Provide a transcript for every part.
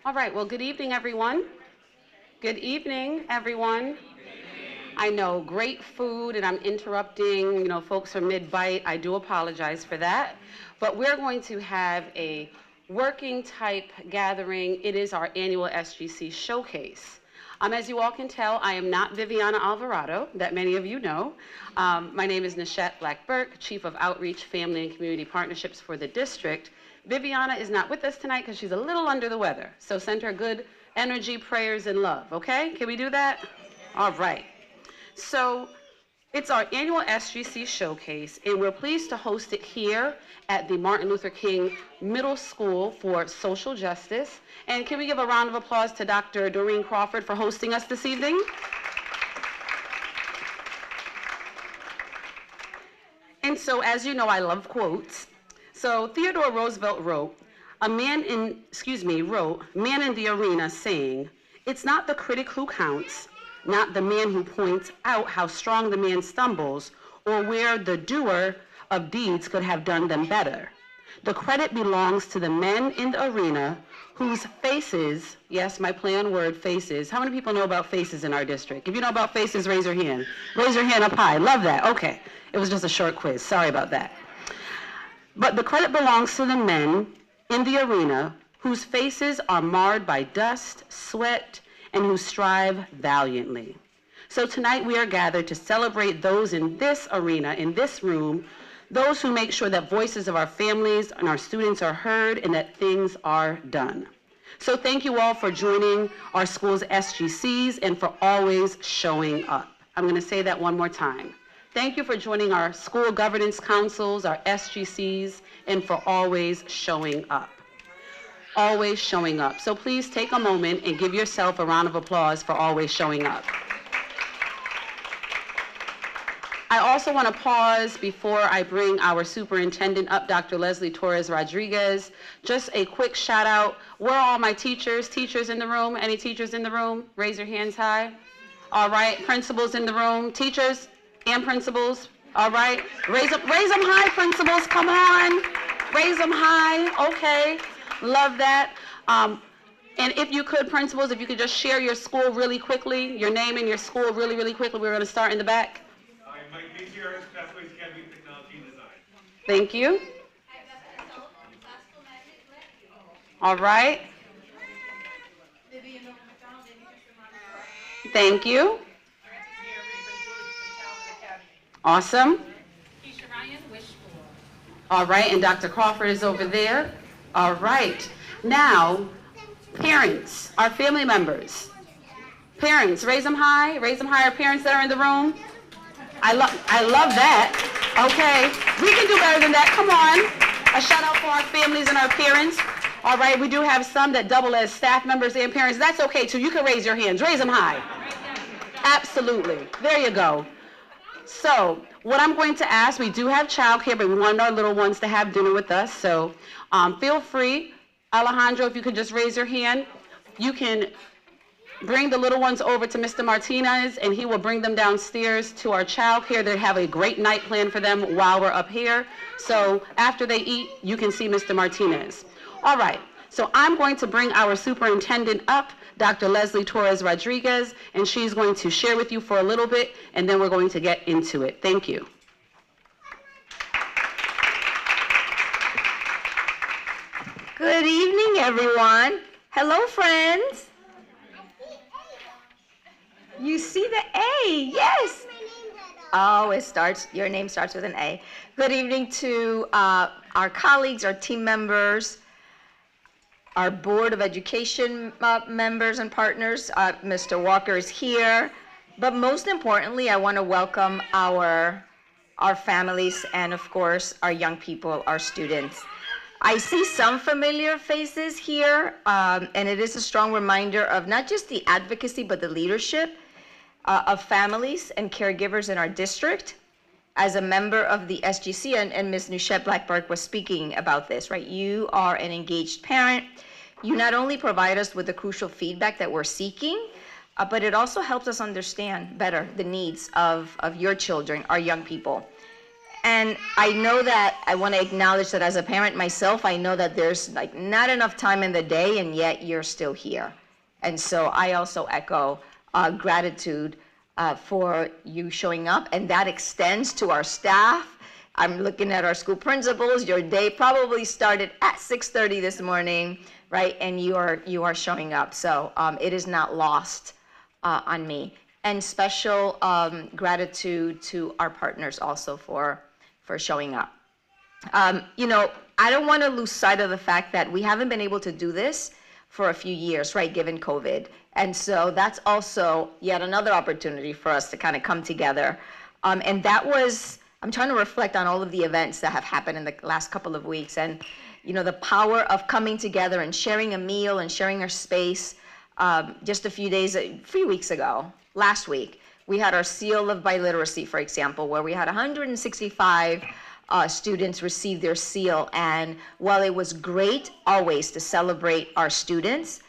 All right, well, good evening, everyone. Good evening, everyone. I know, great food, and I'm interrupting, folks from mid-bite. I do apologize for that. But we're going to have a working type gathering. It is our annual SGC showcase. As you all can tell, I am not Viviana Alvarado, that many of you know. My name is Nishette Black-Burke, Chief of Outreach, Family, and Community Partnerships for the district. Viviana is not with us tonight because she's a little under the weather. So send her good energy, prayers, and love, okay? Can we do that? All right. So it's our annual SGC showcase, and we're pleased to host it here at the Martin Luther King Middle School for Social Justice. And can we give a round of applause to Dr. Doreen Crawford for hosting us this evening? And so, as you know, I love quotes. So Theodore Roosevelt wrote, man in the arena saying, "It's not the critic who counts, not the man who points out how strong the man stumbles or where the doer of deeds could have done them better. The credit belongs to the men in the arena whose faces," yes, my play on word, faces. How many people know about faces in our district? If you know about faces, raise your hand. Raise your hand up high. Love that. Okay. It was just a short quiz. Sorry about that. But the credit belongs to the men in the arena whose faces are marred by dust, sweat, and who strive valiantly. So tonight we are gathered to celebrate those in this arena, in this room, those who make sure that voices of our families and our students are heard and that things are done. So thank you all for joining our school's SGCs and for always showing up. I'm going to say that one more time. Thank you for joining our school governance councils, our SGCs, and for always showing up. Always showing up. So please take a moment and give yourself a round of applause for always showing up. I also want to pause before I bring our superintendent up, Dr. Leslie Torres Rodriguez. Just a quick shout out. Where are all my teachers? Teachers in the room? Any teachers in the room? Raise your hands high. All right. Principals in the room? Teachers and principals? All right. Raise them high, principals. Come on. Raise them high. Okay. Love that. And if you could, principals, if you could just share your school really quickly, your name and your school really, really quickly. We're going to start in the back. I'm Mike Patriarch, Pathways Academy of Technology and Design. Thank you. All right. Thank you. Awesome. All right, and Dr. Crawford is over there. All right. Now, parents, our family members. Parents, raise them high. Raise them high. Our parents that are in the room. I love that. Okay. We can do better than that. Come on. A shout out for our families and our parents. All right. We do have some that double as staff members and parents. That's okay, too. You can raise your hands. Raise them high. Absolutely. There you go. So what I'm going to ask, we do have childcare, but we want our little ones to have dinner with us. So feel free. Alejandro, if you could just raise your hand. You can bring the little ones over to Mr. Martinez, and he will bring them downstairs to our childcare. They have a great night plan for them while we're up here. So after they eat, you can see Mr. Martinez. All right. So I'm going to bring our superintendent up, Dr. Leslie Torres Rodriguez, and she's going to share with you for a little bit, and then we're going to get into it. Thank you. Good evening, everyone. Hello, friends. You see the A, yes. Oh, your name starts with an A. Good evening to our colleagues, our team members, our Board of Education members and partners. Mr. Walker is here. But most importantly, I want to welcome our families and, of course, our young people, our students. I see some familiar faces here, and it is a strong reminder of not just the advocacy, but the leadership of families and caregivers in our district. As a member of the SGC, and Ms. Nishette Black-Burke was speaking about this, right? You are an engaged parent. You not only provide us with the crucial feedback that we're seeking, but it also helps us understand better the needs of your children, our young people. And I know that I want to acknowledge that as a parent myself, I know that there's like not enough time in the day, and yet you're still here. And so I also echo gratitude for you showing up, and that extends to our staff. I'm looking at our school principals. Your day probably started at 6:30 this morning, right? And you are showing up. So it is not lost on me. And special gratitude to our partners also for showing up. You know, I don't want to lose sight of the fact that we haven't been able to do this for a few years, right, given COVID. And so that's also yet another opportunity for us to kind of come together. And that was, I'm trying to reflect on all of the events that have happened in the last couple of weeks, and, you know, the power of coming together and sharing a meal and sharing our space. Just a few weeks ago, last week, we had our Seal of Biliteracy, for example, where we had 165 students receive their seal. And while it was great always to celebrate our students,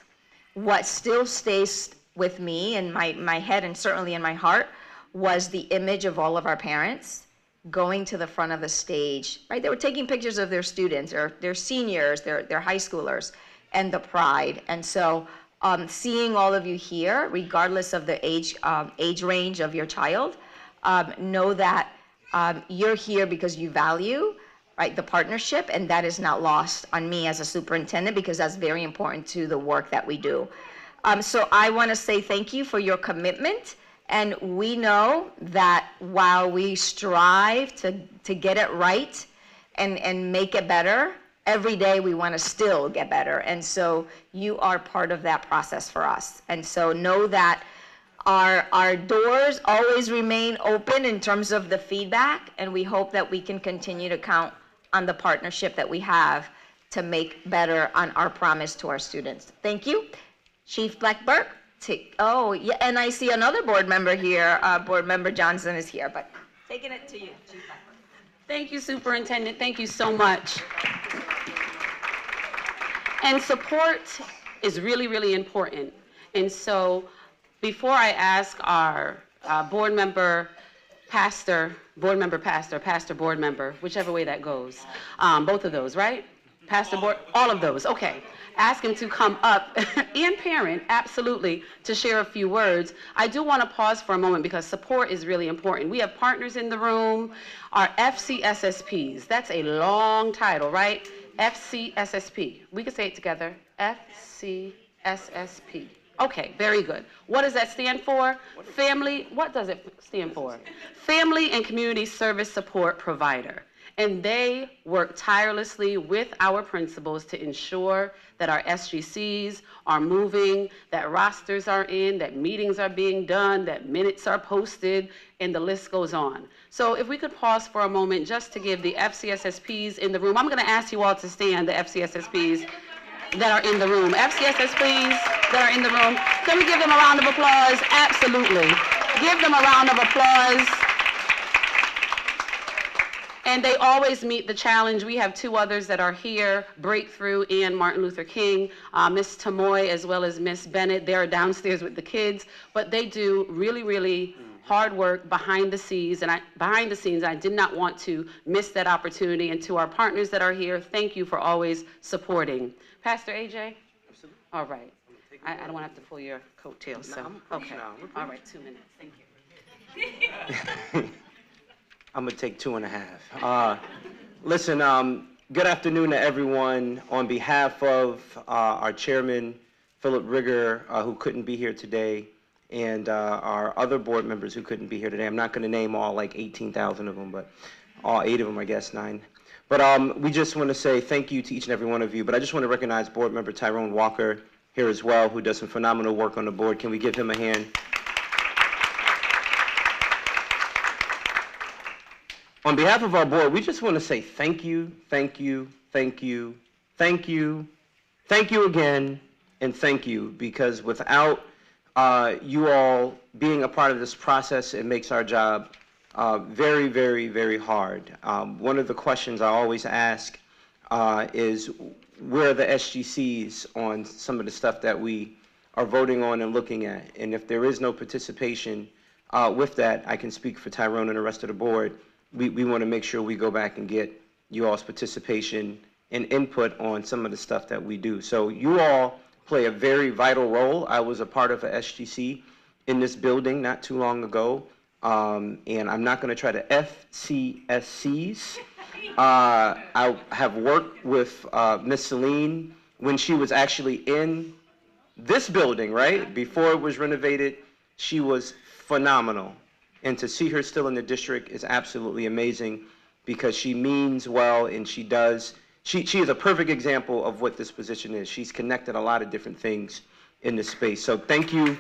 what still stays with me in my head and certainly in my heart was the image of all of our parents going to the front of the stage, right? They were taking pictures of their students, or their seniors, their high schoolers, and the pride. And so seeing all of you here, regardless of the age range of your child, know that you're here because you value, right, the partnership, and that is not lost on me as a superintendent, because that's very important to the work that we do. So I want to say thank you for your commitment, and we know that while we strive to get it right and make it better, every day we want to still get better. And so you are part of that process for us. And so know that our doors always remain open in terms of the feedback, and we hope that we can continue to count on the partnership that we have to make better on our promise to our students. Thank you. Chief Blackburk. Oh, yeah, and I see another board member here. Board Member Johnson is here, but taking it to you, Chief Blackburk. Thank you, Superintendent. Thank you so much. And support is really, really important. And so before I ask our board member, pastor, board member, whichever way that goes, both of those, right? Pastor, board, all of those, okay. Ask him to come up, and parent, absolutely, to share a few words. I do want to pause for a moment because support is really important. We have partners in the room, our FCSSPs. That's a long title, right? FCSSP. We can say it together. FCSSP. Okay, very good. What does that stand for? Family, what does it stand for? Family and Community Service Support Provider. And they work tirelessly with our principals to ensure that our SGCs are moving, that rosters are in, that meetings are being done, that minutes are posted, and the list goes on. So if we could pause for a moment just to give the FCSSPs in the room. I'm going to ask you all to stand, the FCSSPs that are in the room. FCSSPs that are in the room. Can we give them a round of applause? Absolutely. Give them a round of applause. And they always meet the challenge. We have two others that are here, Breakthrough and Martin Luther King, Miss Tamoy as well as Miss Bennett. They're downstairs with the kids, but they do really, really hard work behind the scenes. And I did not want to miss that opportunity. And to our partners that are here, thank you for always supporting. Pastor AJ? Absolutely. All right. I don't want to have to pull your coattails, so, okay. All right, 2 minutes, thank you. I'm gonna take 2.5. Listen, good afternoon to everyone. On behalf of our chairman, Philip Rigger, who couldn't be here today, and our other board members who couldn't be here today. I'm not gonna name all like 18,000 of them, but all 8 of them, I guess, 9. But we just wanna say thank you to each and every one of you, but I just wanna recognize board member Tyrone Walker here as well, who does some phenomenal work on the board. Can we give him a hand? On behalf of our board, we just want to say thank you, thank you, thank you, thank you, thank you again, and thank you, because without you all being a part of this process, it makes our job very, very, very hard. One of the questions I always ask is, where are the SGCs on some of the stuff that we are voting on and looking at? And if there is no participation with that, I can speak for Tyrone and the rest of the board. we want to make sure we go back and get you all's participation and input on some of the stuff that we do. So you all play a very vital role. I was a part of a SGC in this building not too long ago, and I'm not going to try to FCSCs. I have worked with Miss Celine when she was actually in this building, right? Before it was renovated, she was phenomenal. And to see her still in the district is absolutely amazing because she means well and she does. She is a perfect example of what this position is. She's connected a lot of different things in this space. So thank you.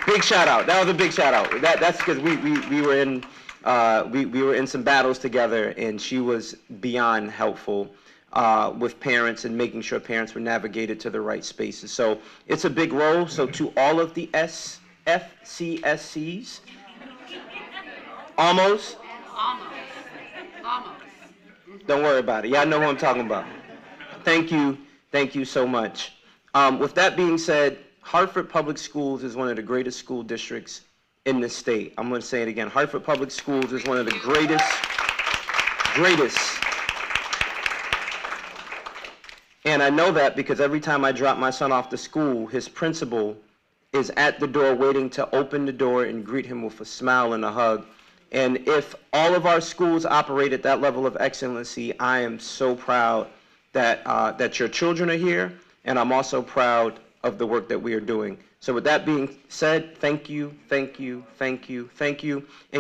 Big shout out. That was a big shout out. That's because we were in we were in some battles together, and she was beyond helpful with parents and making sure parents were navigated to the right spaces. So it's a big role. So to all of the FCSCs, almost. Don't worry about it. Y'all know who I'm talking about. Thank you so much. With that being said, Hartford Public Schools is one of the greatest school districts in this state. I'm going to say it again. Hartford Public Schools is one of the greatest. And I know that because every time I drop my son off to school, his principal is at the door waiting to open the door and greet him with a smile and a hug. And if all of our schools operate at that level of excellency, I am so proud that your children are here, and I'm also proud of the work that we are doing. So with that being said, thank you. And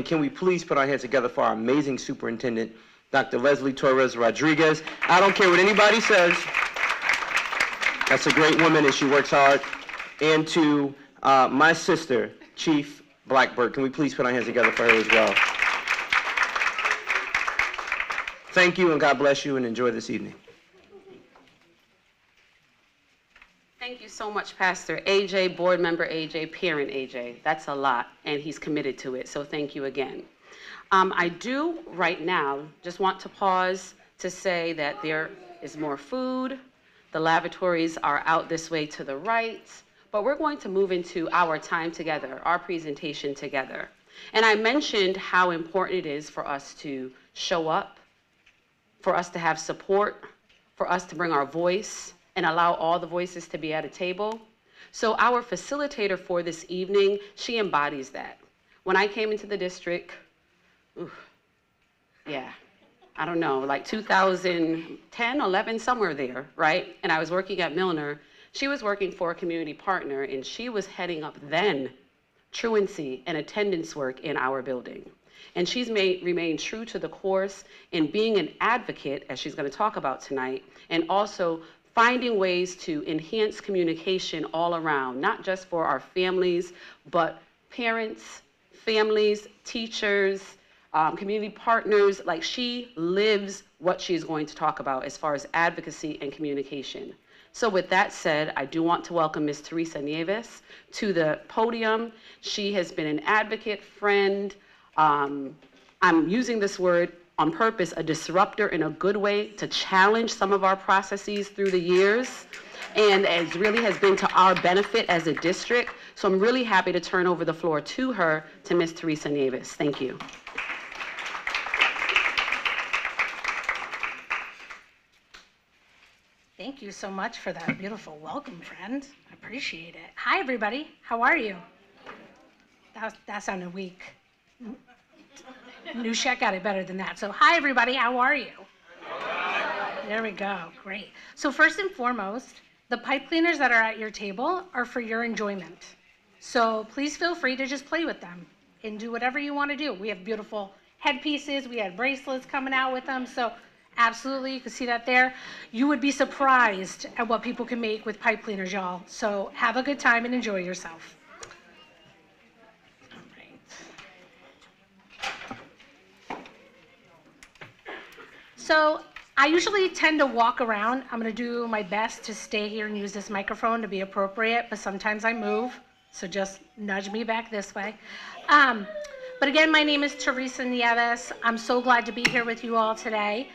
can we please put our hands together for our amazing superintendent, Dr. Leslie Torres Rodriguez. I don't care what anybody says. That's a great woman and she works hard. And to my sister, Chief Blackbird. Can we please put our hands together for her as well? Thank you and God bless you and enjoy this evening. Thank you so much, Pastor AJ, board member AJ, parent AJ. That's a lot, and he's committed to it, so thank you again. I do right now just want to pause to say that there is more food. The lavatories are out this way to the right, but we're going to move into our time together, our presentation together. And I mentioned how important it is for us to show up, for us to have support, for us to bring our voice, and allow all the voices to be at a table. So our facilitator for this evening, she embodies that. When I came into the district, I don't know, like 2010, 11, somewhere there, right? And I was working at Milner. She was working for a community partner, and she was heading up then truancy and attendance work in our building. And she's remained true to the course in being an advocate, as she's going to talk about tonight, and also finding ways to enhance communication all around, not just for our families, but parents, families, teachers, community partners. Like, she lives what she's going to talk about as far as advocacy and communication. So with that said, I do want to welcome Ms. Teresa Nieves to the podium. She has been an advocate, friend. I'm using this word on purpose, a disruptor in a good way to challenge some of our processes through the years, and it really has been to our benefit as a district. So I'm really happy to turn over the floor to her, to Ms. Teresa Nieves. Thank you. Thank you so much for that beautiful welcome, friend. I appreciate it. Hi, everybody. How are you? That sounded weak. New Shek got it better than that. So, hi, everybody. How are you? There we go. Great. So, first and foremost, the pipe cleaners that are at your table are for your enjoyment. So, please feel free to just play with them and do whatever you want to do. We have beautiful headpieces. We had bracelets coming out with them. So, absolutely, you can see that there. You would be surprised at what people can make with pipe cleaners, y'all. So, have a good time and enjoy yourself. So I usually tend to walk around. I'm going to do my best to stay here and use this microphone to be appropriate, but sometimes I move, so just nudge me back this way. But again, my name is Teresa Nieves. I'm so glad to be here with you all today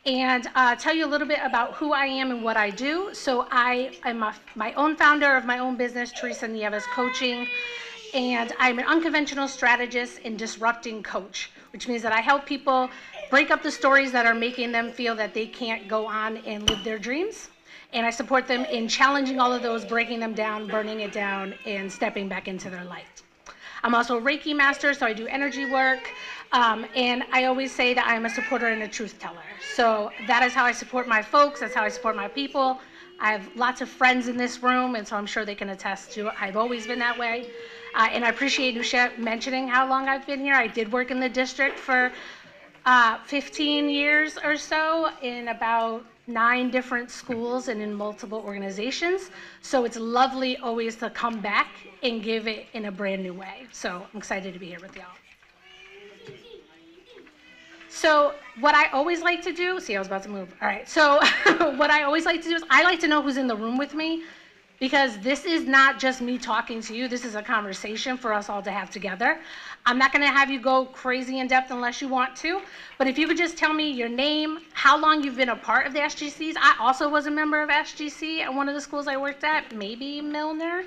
and tell you a little bit about who I am and what I do. So I am my own founder of my own business, Teresa Nieves Coaching, And I'm an unconventional strategist and disrupting coach, which means that I help people break up the stories that are making them feel that they can't go on and live their dreams. And I support them in challenging all of those, breaking them down, burning it down, and stepping back into their light. I'm also a Reiki master, so I do energy work. And I always say that I'm a supporter and a truth teller. So that is how I support my folks. That's how I support my people. I have lots of friends in this room, and so I'm sure they can attest to it. I've always been that way. And I appreciate Nusha mentioning how long I've been here. I did work in the district for 15 years or so in about 9 different schools and in multiple organizations. So it's lovely always to come back and give it in a brand new way. So I'm excited to be here with y'all. So what I always like to do, see, I was about to move. All right. So what I always like to do is I like to know who's in the room with me, because this is not just me talking to you. This is a conversation for us all to have together. I'm not going to have you go crazy in depth unless you want to, but if you could just tell me your name, how long you've been a part of the SGCs. I also was a member of SGC at one of the schools I worked at, maybe Milner,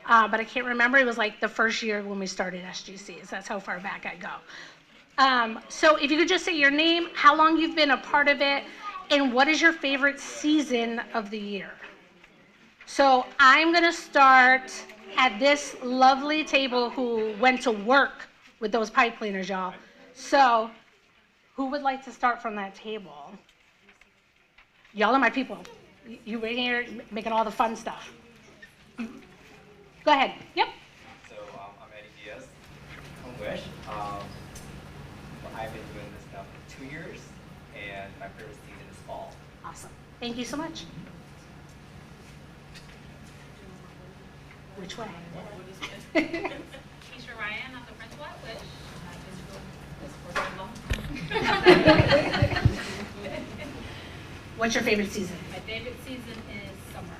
but I can't remember. It was like the first year when we started SGCs. That's how far back I go. So if you could just say your name, how long you've been a part of it, and what is your favorite season of the year? So I'm going to start at this lovely table who went to work with those pipe cleaners, y'all. So who would like to start from that table? Y'all are my people. You right here making all the fun stuff. Go ahead. Yep. So I'm Eddie Diaz from Wish. I've been doing this now for 2 years, and my favorite season is fall. Awesome. Thank you so much. Which way? Keisha Ryan, I'm the principal at Wish. I've been doing this for so long. What's your favorite season? My favorite season is summer.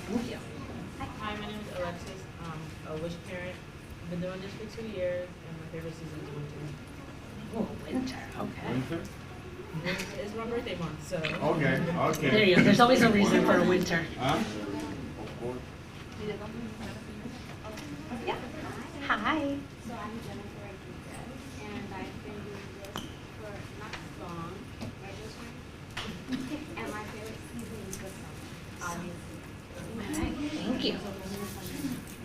Thank you. Hi, my name is Alexis. I'm a Wish parent. I've been doing this for 2 years, and my favorite season is winter. Oh, winter. Okay. Winter? It's my birthday month, so. Okay, okay. There you go. There's always a reason for a winter. Huh? Yeah. Hi. So I'm Jennifer Rodriguez, and I've been doing this for not long, and my favorite season is the summer, obviously. Okay. Thank you.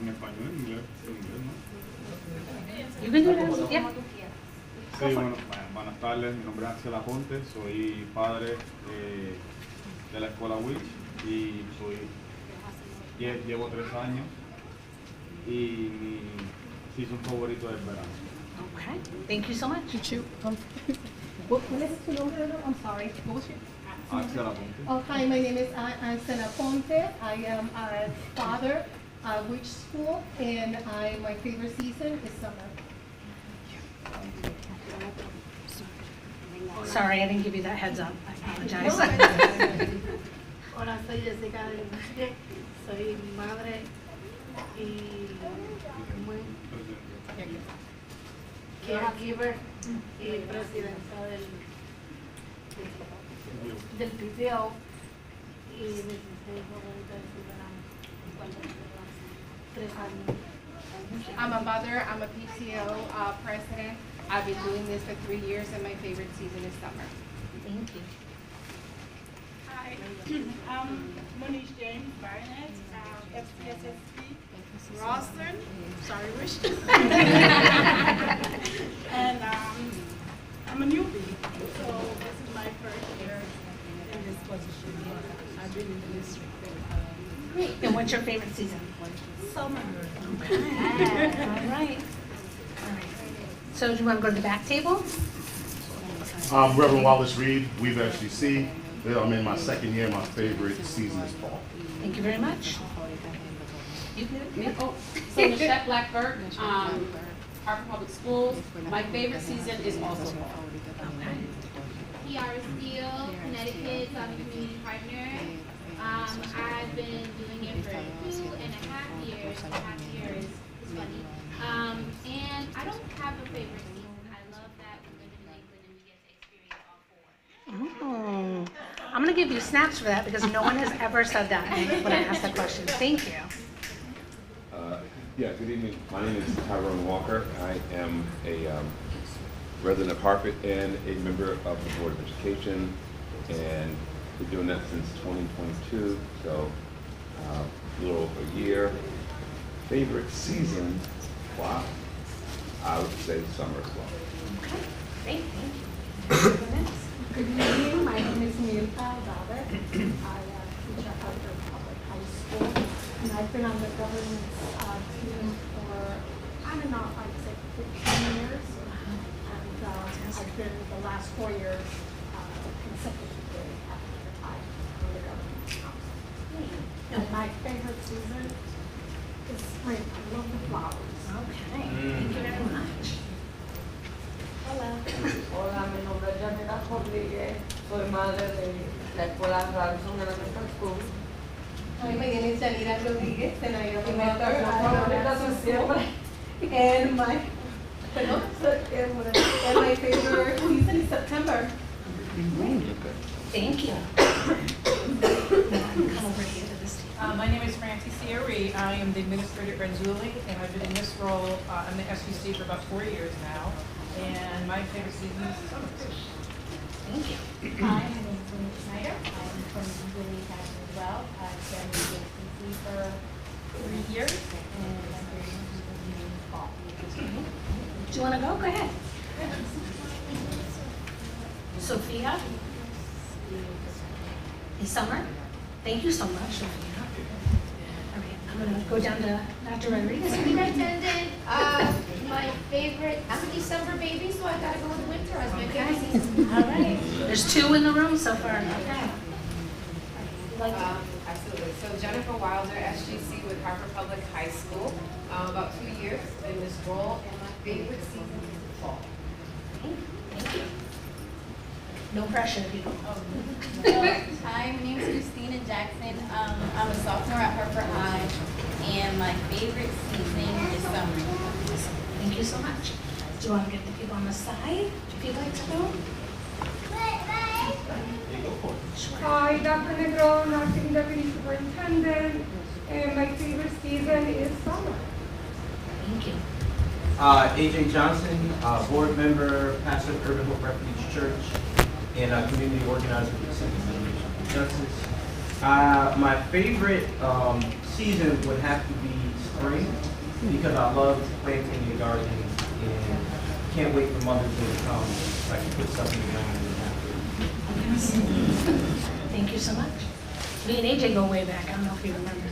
En español, en inglés, ¿no? You can do that. Yeah. Sí, bueno, buenas tardes. Mi nombre es Axel Aponte, soy padre de la escuela Witch y llevo 3 años y mi season favorito es verano. Okay. Thank you so much. What is your name? I'm sorry. What was your? Axel Aponte. Oh, hi, my name is Ansel Aponte. I am a father at Witch School, and my favorite season is summer. Sorry, I didn't give you that heads up. I apologize. Hola, soy Jessica del Valle, soy madre y muy caregiver y presidenta del PTO y mi favorita es el verano. 3 años. I'm a mother, I'm a PTO president. I've been doing this for 3 years, and my favorite season is summer. Thank you. Hi, I'm Monish James Barnett, FCSSP, Ralston, sorry, Wish. And I'm a newbie, so this is my first year in this position. I've been in the district. Great. And what's your favorite season? Summer. Okay. All right. So do you want to go to the back table? Reverend Wallace Reed, Weave SGC. I'm in my 2nd year. My favorite season is fall. Thank you very much. You can, oh. So Michelle Blackburn, Harper Public Schools. My favorite season is also fall. Okay. Kiara Steele, Connecticut, community partner. I've been doing it for 2.5 years. 2.5 years is funny. And I don't have a favorite season. I love that we live in Lakeland and we get to experience all 4. I'm going to give you snaps for that because no one has ever said that when I asked that question. Thank you. Yeah, good evening. My name is Tyrone Walker. I am a resident of Hartford and a member of the Board of Education, and been doing that since 2022, so a little over a year. Favorite season? Wow. I would say summer as well. Okay, great, thank you. Good evening, my name is MLK School. I teach at Hartford Public High School, and I've been on the government team for, I don't know, I'd say 15 years. And I've been the last 4 years consecutively at the time on the government council. And my favorite season is spring. I love the flowers. Okay, thank you very much. Hola, mi nombre es Janela Rodríguez, soy madre de la escuela Robinson MLK School. Hi, my name is Janela Rodríguez, and I am a mother at MLK School. And my favorite season is September. Thank you. Come over here to this table. My name is Francie Cieri. I am the administrator at Renzulli, and I've been in this role in the SGC for about 4 years now. And my favorite season is summer. Thank you. Hi, my name is Lynn Schneider. I'm from Renzulli Academy as well. I've been with SGC for 3 years, and I'm very interested in fall. Do you want to go? Go ahead. Sophia? Is summer? Thank you so much, Sophia. All right, I'm going to go down to Dr. Rodriguez. Superintendent, my favorite, I'm a December baby, so I gotta go with winter as my favorite season. All right. There's 2 in the room so far. Okay. Absolutely. So Jennifer Wilder, SGC with Hartford Public High School, about 2 years in this role, and my favorite season is the fall. Thank you. No pressure, people. Hi, my name is Christina Jackson. I'm a sophomore at Harper High, and my favorite season is summer. Thank you so much. Do you want to get the people on the side if you'd like to go? Hi, Dr. Negron, acting deputy superintendent, and my favorite season is summer. Thank you. AJ Johnson, board member, pastor of Urban Hope Refuge Church, and community organizer for the City of Justice. My favorite season would have to be spring, because I love planting the garden and can't wait for Mother's Day to come so I can put stuff in the ground and Thank you so much. Me and AJ go way back. I don't know if you remember.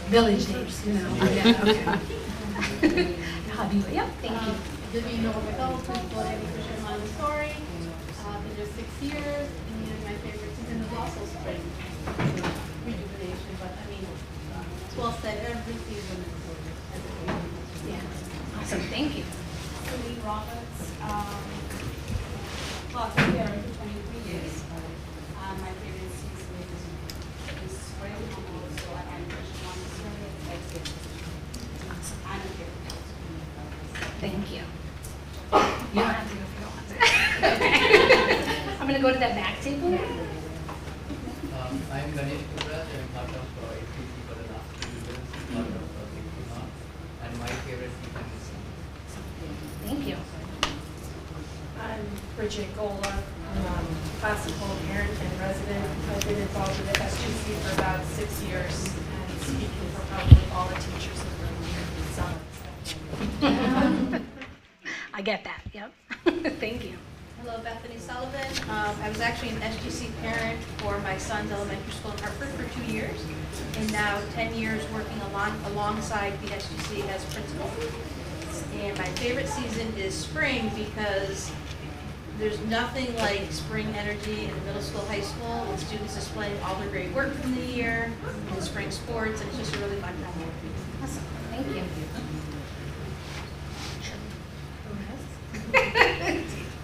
Village days, you know. Yeah, okay. Hobby, yep, thank you. Divino Roberto, Education Montessori. Been there 6 years, and my favorite season is also spring. Rejuvenation, but I mean, it's well said, every season is good. Yeah, awesome, thank you. Lee Roberts, foster parent for 23 years. My favorite season is spring, so I am Education Montessori and Thanksgiving. I'm a favorite. Thank you. You don't have to go if you don't want to. I'm going to go to that back table. I'm Ganesh Kubra, I'm part of HBC for the last 2 years, part of and my favorite season is summer. Thank you. I'm Bridget Gola. I'm a classical parent and resident. I've been involved with the SGC for about 6 years and speaking for probably all the teachers in the room here. I get that, yep. Thank you. Hello, Bethany Sullivan. I was actually an SGC parent for my son's elementary school in Hartford for 2 years, and now 10 years working alongside the SGC as principal. And my favorite season is spring because there's nothing like spring energy in middle school, high school, with students displaying all their great work from the year and spring sports, and it's just a really fun time. Awesome, thank you.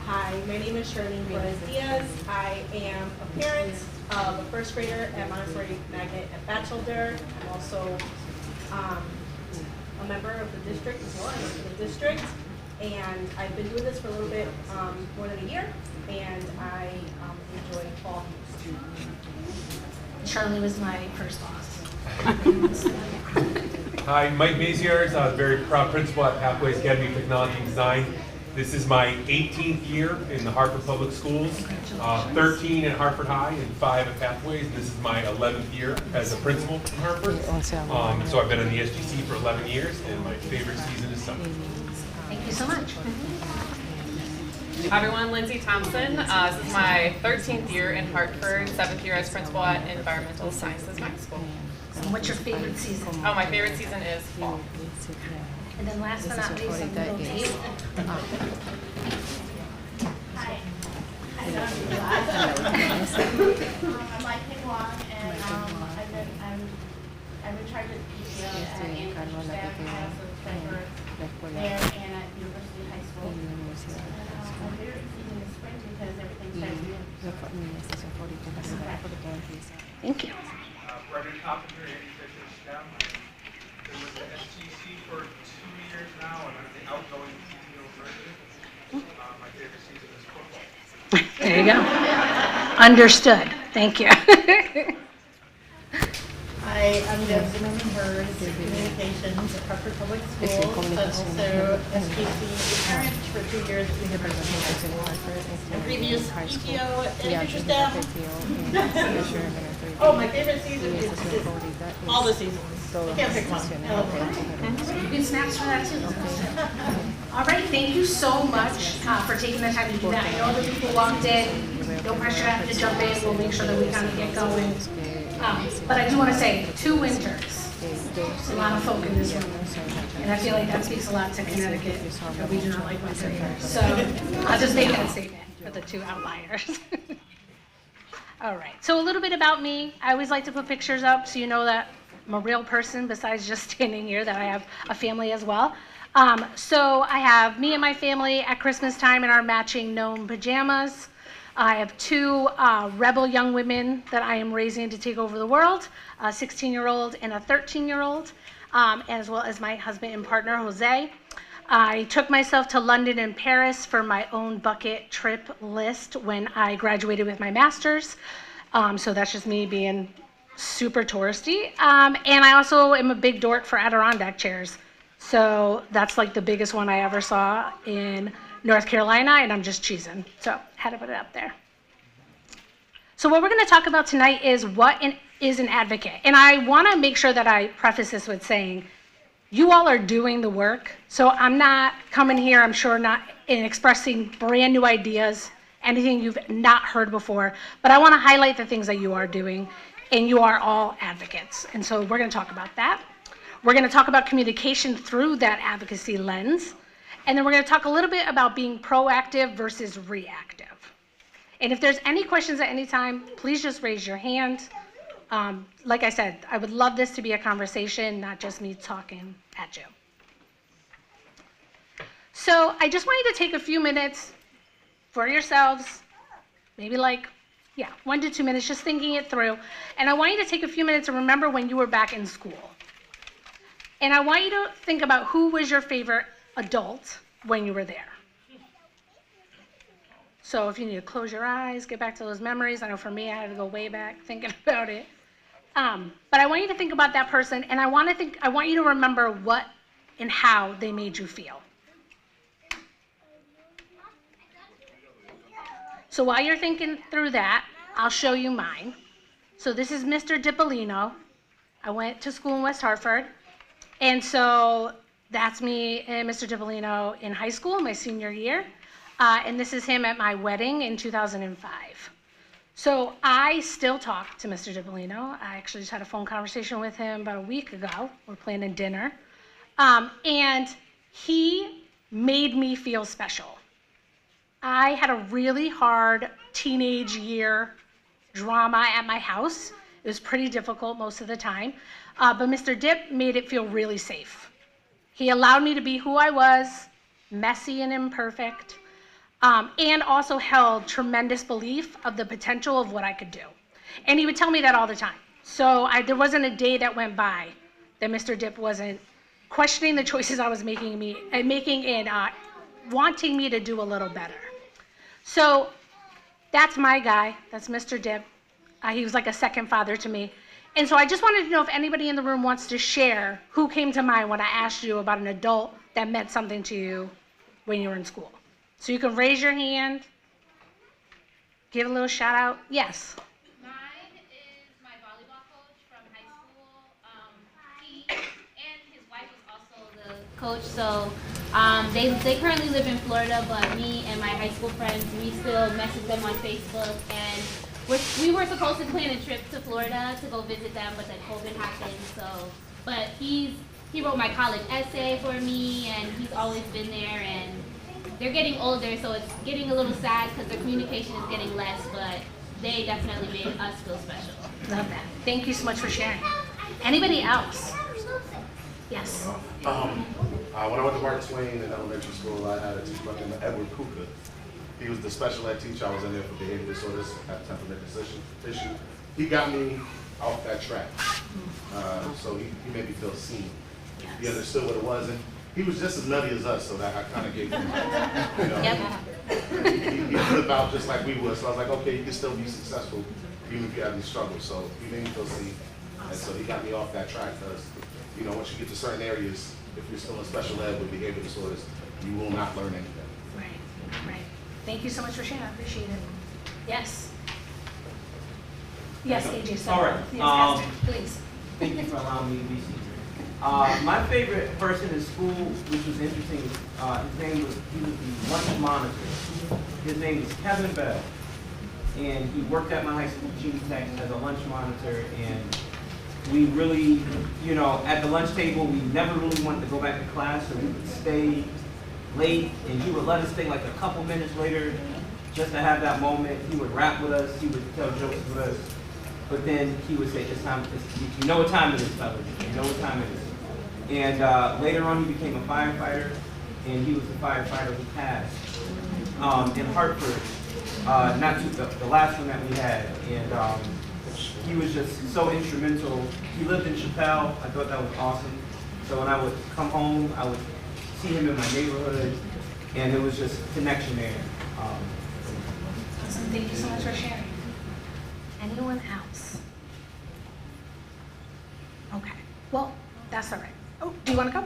Hi, my name is Charlene Reyes Diaz. I am a parent of a first grader at Montessori Magnet at Batchelder. I'm also a member of the district as well. I work in the district, and I've been doing this for a little bit more than a year, and I enjoy fall. Charlie was my first boss. Hi, Mike Maziers, very proud principal at Pathways Academy of Technology and Design. This is my 18th year in the Hartford Public Schools, 13 at Hartford High and 5 at Pathways. This is my 11th year as a principal in Hartford. So I've been in the SGC for 11 years, and my favorite season is summer. Thank you so much. Hi everyone, Lindsay Thompson. This is my 13th year in Hartford, 7th year as principal at Environmental Sciences MLK School. And what's your favorite season? Oh, my favorite season is fall. And then last but not least, I'm going to Dave. Hi. I'm Mike Wong, and I'm in charge of PTO at Anderson staff. I also treasurer there and at University High School. My favorite season is spring because everything starts new. Thank you. Brendan Coppinger, Andy Fisher staff. I've been with the SGC for 2 years now, and I'm the outgoing CEO president. My favorite season is football. There you go. Understood. Thank you. Hi, I'm Deb Zimmerman Hers, Communications at Hartford Public Schools, but also SGC parent for 2 years at University High School. And previous PTO at Andy Fisher staff. Oh, my favorite season is all the seasons. I can't pick one. Good snaps for that too. All right, thank you so much for taking the time to do that. I know other people walked in. No pressure to have to jump in. We'll make sure that we kind of get going. But I do want to say, 2 winters. There's a lot of folk in this room. And I feel like that speaks a lot to Connecticut, that we do not like winter here. So I'll just make that statement for the 2 outliers. All right, so a little bit about me. I always like to put pictures up so you know that I'm a real person besides just standing here, that I have a family as well. So I have me and my family at Christmas time in our matching gnome pajamas. I have 2 rebel young women that I am raising to take over the world, a 16-year-old and a 13-year-old, as well as my husband and partner, Jose. I took myself to London and Paris for my own bucket trip list when I graduated with my master's. So that's just me being super touristy. And I also am a big dork for Adirondack chairs. So that's like the biggest one I ever saw in North Carolina, and I'm just cheesing. So had to put it up there. So what we're going to talk about tonight is what is an advocate. And I want to make sure that I preface this with saying, you all are doing the work, so I'm not coming here, I'm sure, not in expressing brand new ideas, anything you've not heard before, but I want to highlight the things that you are doing, and you are all advocates. And so we're going to talk about that. We're going to talk about communication through that advocacy lens, and then we're going to talk a little bit about being proactive versus reactive. And if there's any questions at any time, please just raise your hand. Like I said, I would love this to be a conversation, not just me talking at you. So I just want you to take a few minutes for yourselves, maybe 1 to 2 minutes, just thinking it through. And I want you to take a few minutes to remember when you were back in school. And I want you to think about who was your favorite adult when you were there. So if you need to close your eyes, get back to those memories. I know for me, I had to go way back thinking about it. But I want you to think about that person, and I want you to remember what and how they made you feel. So while you're thinking through that, I'll show you mine. So this is Mr. Dipolino. I went to school in West Hartford, and so that's me and Mr. Dipolino in high school, my senior year, and this is him at my wedding in 2005. So I still talk to Mr. Dipolino. I actually just had a phone conversation with him about a week ago. We're planning dinner. And he made me feel special. I had a really hard teenage year drama at my house. It was pretty difficult most of the time. But Mr. Dip made it feel really safe. He allowed me to be who I was, messy and imperfect. And also held tremendous belief of the potential of what I could do. And he would tell me that all the time. So there wasn't a day that went by that Mr. Dip wasn't questioning the choices I was making and wanting me to do a little better. So that's my guy. That's Mr. Dip. He was like a second father to me. And so I just wanted to know if anybody in the room wants to share who came to mind when I asked you about an adult that meant something to you when you were in school. So you can raise your hand, give a little shout out. Yes. Mine is my volleyball coach from high school. He and his wife was also the coach. So they currently live in Florida, but me and my high school friends, we still message them on Facebook. And we were supposed to plan a trip to Florida to go visit them, but then COVID happened. So, but he wrote my college essay for me, and he's always been there. And they're getting older, so it's getting a little sad because their communication is getting less, but they definitely made us feel special. Love that. Thank you so much for sharing. Anybody else? Yes. When I went to Mark Twain in elementary school, I had a teacher by the name of Edward Kuka. He was the special ed teacher. I was in there for behavior disorders, had a temperament issue. He got me off that track. So he made me feel seen. He understood what it was, and he was just as nutty as us, so that I kind of gave him, he flipped out just like we were. So I was like, okay, you can still be successful even if you have these struggles. So he made me feel seen, and so he got me off that track because, once you get to certain areas, if you're still in special ed with behavior disorders, you will not learn anything. Right. Thank you so much for sharing. I appreciate it. Yes. Yes, AJ. All right. Yes, Esther, please. Thank you for allowing me to be seated. My favorite person in school, which was interesting, he was the lunch monitor. His name is Kevin Bell. And he worked at my high school, Genie Tech, as a lunch monitor. And we really, at the lunch table, we never really wanted to go back to class, so we would stay late, and he would let us stay like a couple minutes later just to have that moment. He would rap with us, he would tell jokes with us, but then he would say, it's time, you know what time it is, fellas, you know what time it is. And later on, he became a firefighter, and he was the firefighter who passed in Hartford, the last one that we had, and he was just so instrumental. He lived in Chappelle. I thought that was awesome. So when I would come home, I would see him in my neighborhood, and there was just connection there. Awesome. Thank you so much for sharing. Anyone else? Okay. Well, that's all right. Oh, do you want to go?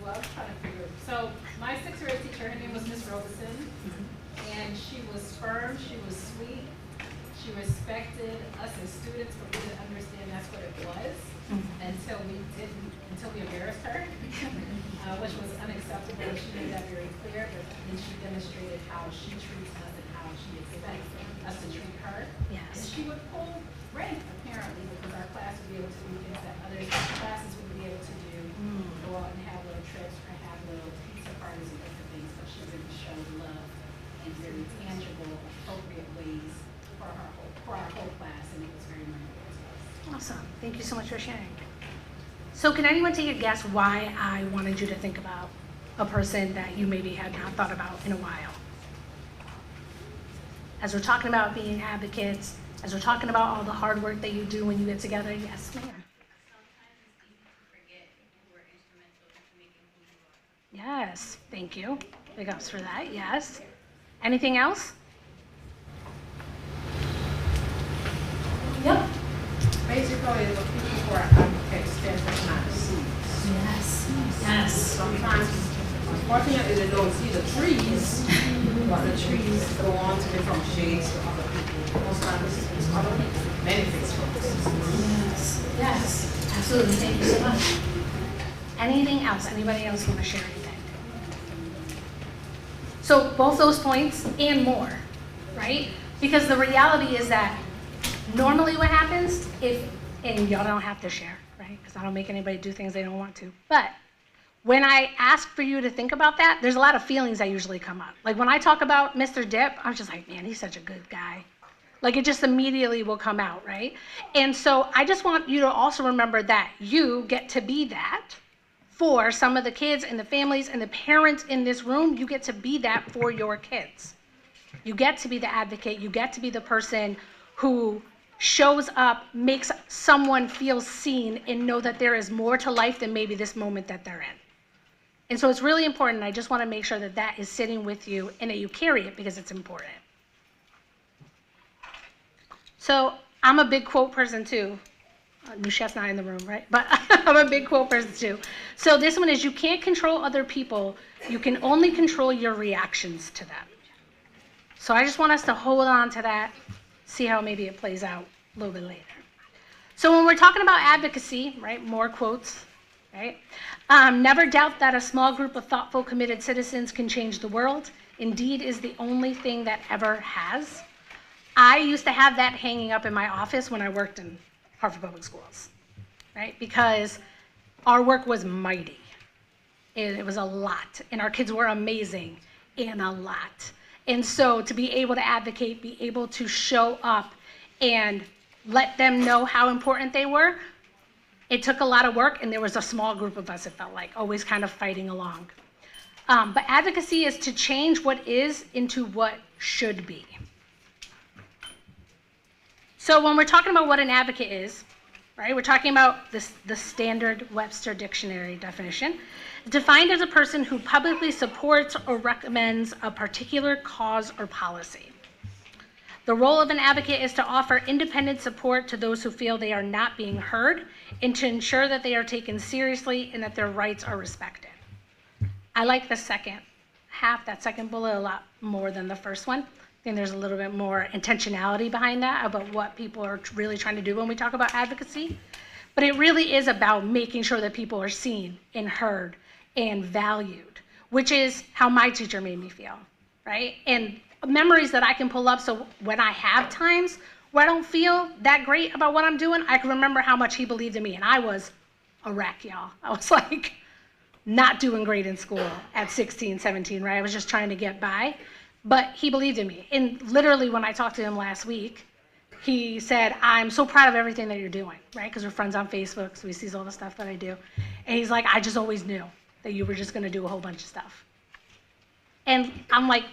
Well, I was trying to figure it. So my 6th grade teacher, her name was Miss Robeson, and she was firm, she was sweet, she respected us as students, but we didn't understand that's what it was until we embarrassed her, which was unacceptable. She made that very clear, but then she demonstrated how she treats us and how she expects us to treat her. Yes. And she would pull rank, apparently, because our class would be able to do things that other classes would be able to do, go out and have little trips or have little pizza parties and different things, but she really showed love in very tangible, appropriate ways for our whole class, and it was very memorable to us. Awesome. Thank you so much for sharing. So can anyone take a guess why I wanted you to think about a person that you maybe had not thought about in a while? As we're talking about being advocates, as we're talking about all the hard work that you do when you get together, yes, ma'am. Yes, thank you. Big ups for that, yes. Anything else? Yep. Basically, the people who are advocates tend to not see. Yes. Sometimes, unfortunately, they don't see the trees, but the trees go on to become shades for other people. Most times, other people benefits from this. Yes, absolutely. Thank you so much. Anything else? Anybody else want to share anything? So both those points and more, right? Because the reality is that normally what happens, and y'all don't have to share, right? Because I don't make anybody do things they don't want to. But when I ask for you to think about that, there's a lot of feelings that usually come up. Like when I talk about Mr. Dip, I'm just like, man, he's such a good guy. Like it just immediately will come out, right? And so I just want you to also remember that you get to be that for some of the kids and the families and the parents in this room. You get to be that for your kids. You get to be the advocate. You get to be the person who shows up, makes someone feel seen and know that there is more to life than maybe this moment that they're in. And so it's really important. I just want to make sure that that is sitting with you and that you carry it because it's important. So I'm a big quote person too. Nushat's not in the room, right? But I'm a big quote person too. So this one is, you can't control other people. You can only control your reactions to them. So I just want us to hold on to that, see how maybe it plays out a little bit later. So when we're talking about advocacy, right, more quotes, right? Never doubt that a small group of thoughtful, committed citizens can change the world. Indeed is the only thing that ever has. I used to have that hanging up in my office when I worked in Hartford Public Schools, right? Because our work was mighty. It was a lot, and our kids were amazing and a lot. And so to be able to advocate, be able to show up and let them know how important they were, it took a lot of work, and there was a small group of us, it felt like, always kind of fighting along. But advocacy is to change what is into what should be. So when we're talking about what an advocate is, right, we're talking about the standard Webster Dictionary definition. Defined as a person who publicly supports or recommends a particular cause or policy. The role of an advocate is to offer independent support to those who feel they are not being heard and to ensure that they are taken seriously and that their rights are respected. I like the second half, that second bullet, a lot more than the first one. I think there's a little bit more intentionality behind that about what people are really trying to do when we talk about advocacy. But it really is about making sure that people are seen and heard and valued, which is how my teacher made me feel, right? And memories that I can pull up, so when I have times where I don't feel that great about what I'm doing, I can remember how much he believed in me. And I was a wreck, y'all. I was like not doing great in school at 16, 17, right? I was just trying to get by. But he believed in me. And literally when I talked to him last week, he said, I'm so proud of everything that you're doing, right? Because we're friends on Facebook, so he sees all the stuff that I do. And he's like, I just always knew that you were just going to do a whole bunch of stuff. And I'm like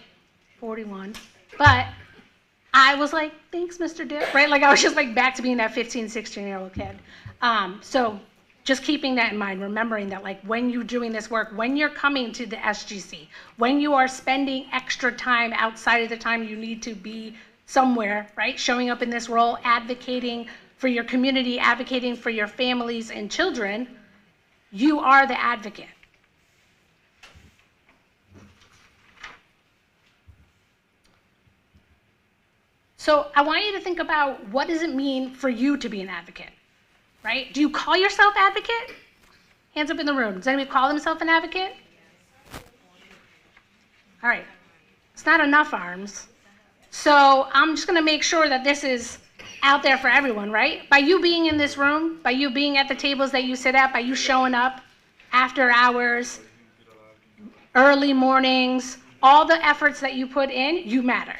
41, but I was like, thanks, Mr. Dick, right? Like I was just like back to being that 15, 16-year-old kid. So just keeping that in mind, remembering that like when you're doing this work, when you're coming to the SGC, when you are spending extra time outside of the time you need to be somewhere, right? Showing up in this role, advocating for your community, advocating for your families and children, you are the advocate. So I want you to think about, what does it mean for you to be an advocate, right? Do you call yourself advocate? Hands up in the room. Does anybody call themselves an advocate? All right. It's not enough arms. So I'm just going to make sure that this is out there for everyone, right? By you being in this room, by you being at the tables that you sit at, by you showing up after hours, early mornings, all the efforts that you put in, you matter.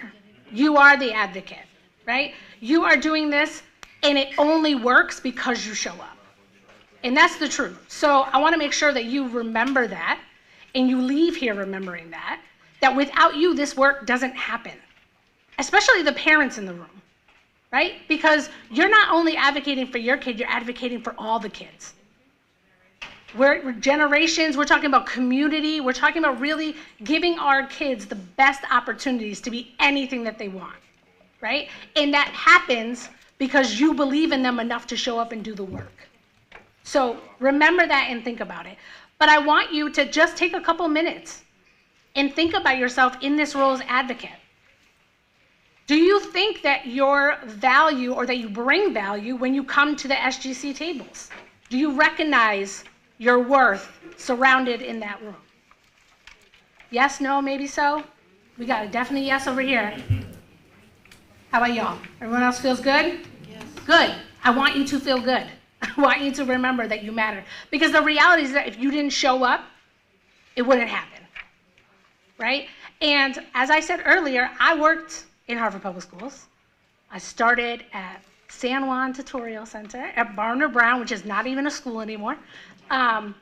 You are the advocate, right? You are doing this, and it only works because you show up. And that's the truth. So I want to make sure that you remember that, and you leave here remembering that without you, this work doesn't happen. Especially the parents in the room, right? Because you're not only advocating for your kid, you're advocating for all the kids. We're generations, we're talking about community, we're talking about really giving our kids the best opportunities to be anything that they want, right? And that happens because you believe in them enough to show up and do the work. So remember that and think about it. But I want you to just take a couple minutes and think about yourself in this role as advocate. Do you think that your value, or that you bring value when you come to the SGC tables? Do you recognize your worth surrounded in that room? Yes, no, maybe so? We got a definite yes over here. How about y'all? Everyone else feels good? Yes. Good. I want you to feel good. I want you to remember that you matter. Because the reality is that if you didn't show up, it wouldn't happen, right? And as I said earlier, I worked in Hartford Public Schools. I started at San Juan Tutorial Center at Barner Brown, which is not even a school anymore. I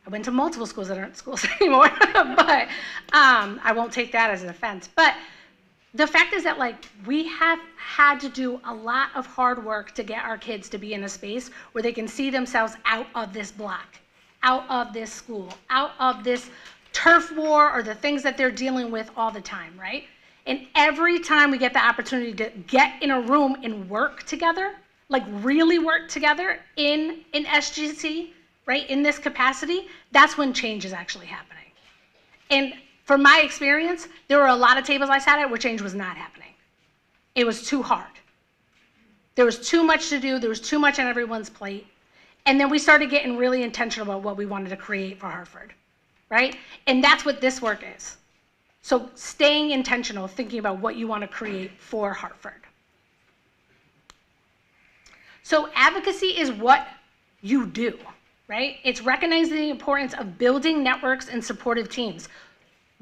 went to multiple schools that aren't schools anymore, but I won't take that as an offense. But the fact is that like we have had to do a lot of hard work to get our kids to be in a space where they can see themselves out of this block, out of this school, out of this turf war or the things that they're dealing with all the time, right? And every time we get the opportunity to get in a room and work together, like really work together in an SGC, right, in this capacity, that's when change is actually happening. And from my experience, there were a lot of tables I sat at where change was not happening. It was too hard. There was too much to do. There was too much on everyone's plate. And then we started getting really intentional about what we wanted to create for Hartford, right? And that's what this work is. So staying intentional, thinking about what you want to create for Hartford. So advocacy is what you do, right? It's recognizing the importance of building networks and supportive teams.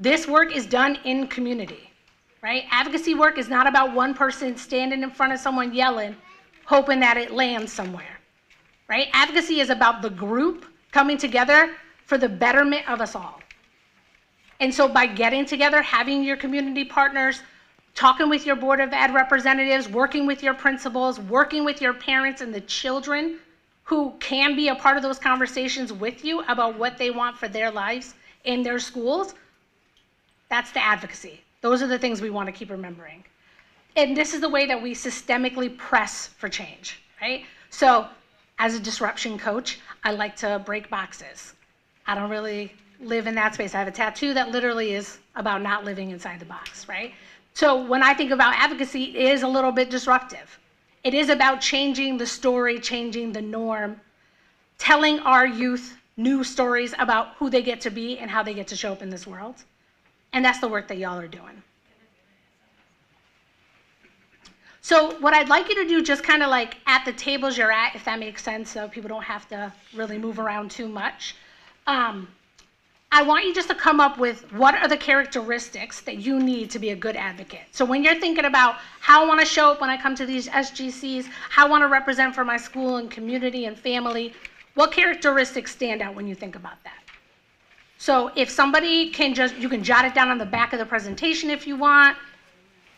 This work is done in community, right? Advocacy work is not about one person standing in front of someone yelling, hoping that it lands somewhere, right? Advocacy is about the group coming together for the betterment of us all. And so by getting together, having your community partners, talking with your Board of Ed representatives, working with your principals, working with your parents and the children who can be a part of those conversations with you about what they want for their lives in their schools, that's the advocacy. Those are the things we want to keep remembering. And this is the way that we systemically press for change, right? So as a disruption coach, I like to break boxes. I don't really live in that space. I have a tattoo that literally is about not living inside the box, right? So when I think about advocacy, it is a little bit disruptive. It is about changing the story, changing the norm, telling our youth new stories about who they get to be and how they get to show up in this world. And that's the work that y'all are doing. So what I'd like you to do, just kind of like at the tables you're at, if that makes sense, so people don't have to really move around too much. I want you just to come up with what are the characteristics that you need to be a good advocate. So when you're thinking about how I want to show up when I come to these SGCs, how I want to represent for my school and community and family, what characteristics stand out when you think about that? So if somebody can you can jot it down on the back of the presentation if you want,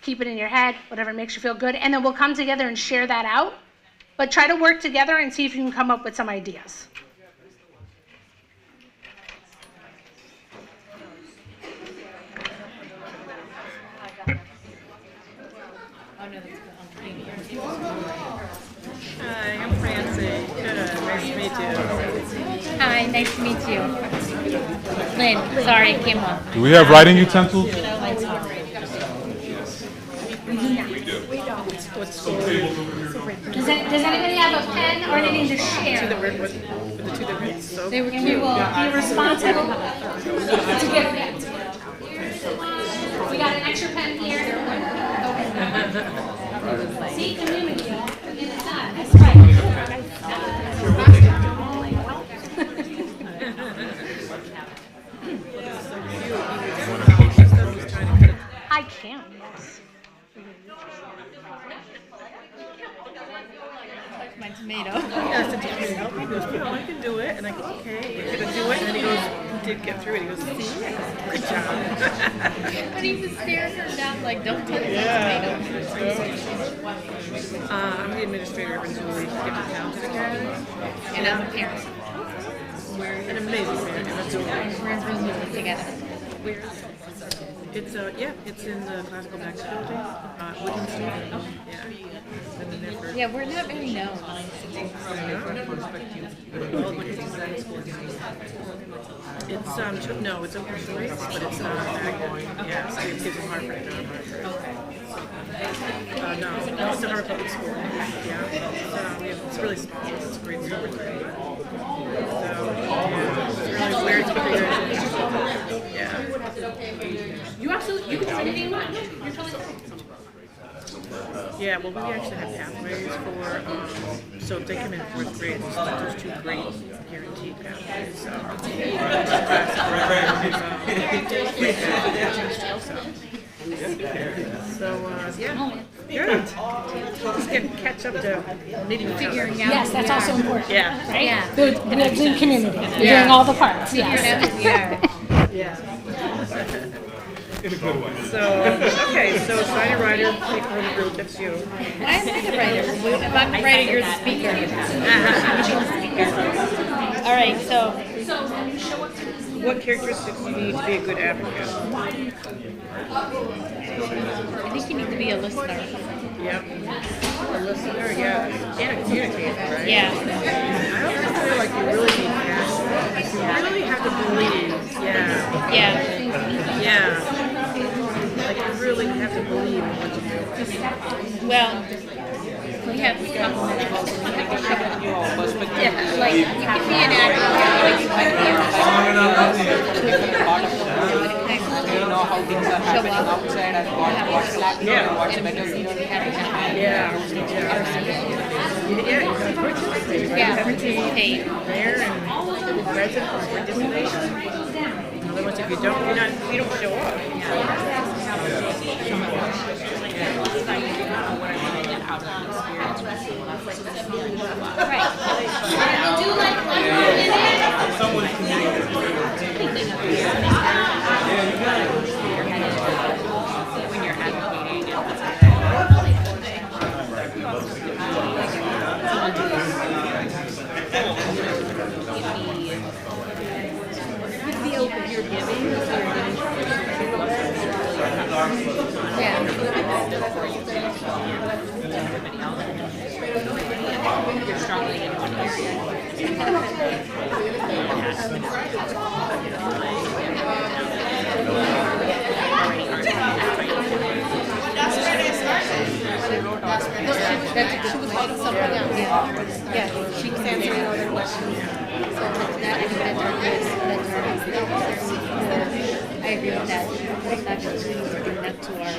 keep it in your head, whatever makes you feel good, and then we'll come together and share that out. But try to work together and see if you can come up with some ideas. Hi, I'm Francie. Good, nice to meet you. Hi, nice to meet you. Lynn, sorry, Kimla. Do we have writing utensils? We do. What school? Does anybody have a pen or anything to share? They were cute. We will be responsible to get that. We got an extra pen here. See, community. It's done. That's right. I can, yes. My tomato. Yes, did you help me? He goes, no, I can do it. And I go, okay, you're going to do it? And he goes, you did get through it. He goes, see? I go, good job. But he was staring her down like, don't touch my tomato. I'm the administrator of Julie Gifted Talented Academy. And I'm a parent. An amazing parent. We're in Zoom together. Where? It's it's in the classical Max building, Woodland Street. Okay. Yeah. Yeah, we're not very known. It's no, it's open choice, but it's not Magnet. Yeah, so we have kids in Hartford and Hartford. No, it's a Harvard Public School. Yeah, it's really small. It's a great school. So it's really weird. Yeah. You can say anything you want. You're totally Yeah, well, we actually have pathways for, so if they come in fourth grade, there's 2 great guaranteed pathways. Good. Just get catch up to meeting each other. Figuring out. Yes, that's also important. Yeah. Right? Yeah. The community. Doing all the parts. Yes. Yeah. In a good way. So, okay, so sign a writer, take from the group, that's you. Why am I the writer? If I'm the writer, you're the speaker. All right, so. What characteristics do you need to be a good advocate? I think you need to be a listener. Yep. A listener, yeah, and a communicator, right? Yeah. I also feel like you really need passion. You really have to believe. Yeah. Yeah. Like you really have to believe in what you do. Well, we have to compliment folks. We have to show them your perspective. Yeah, like you can be an advocate, like you might be you know how things are happening outside and what's lacking and what's better. You don't have to have Participate there and be present for participation. Otherwise, if you don't show up. Right. I do like one more minute. Someone's communicating. When you're advocating, The open you're giving. You're struggling in one area. She was holding something else. Yeah, she was answering other questions. So that is I agree with that. That's just bringing that to our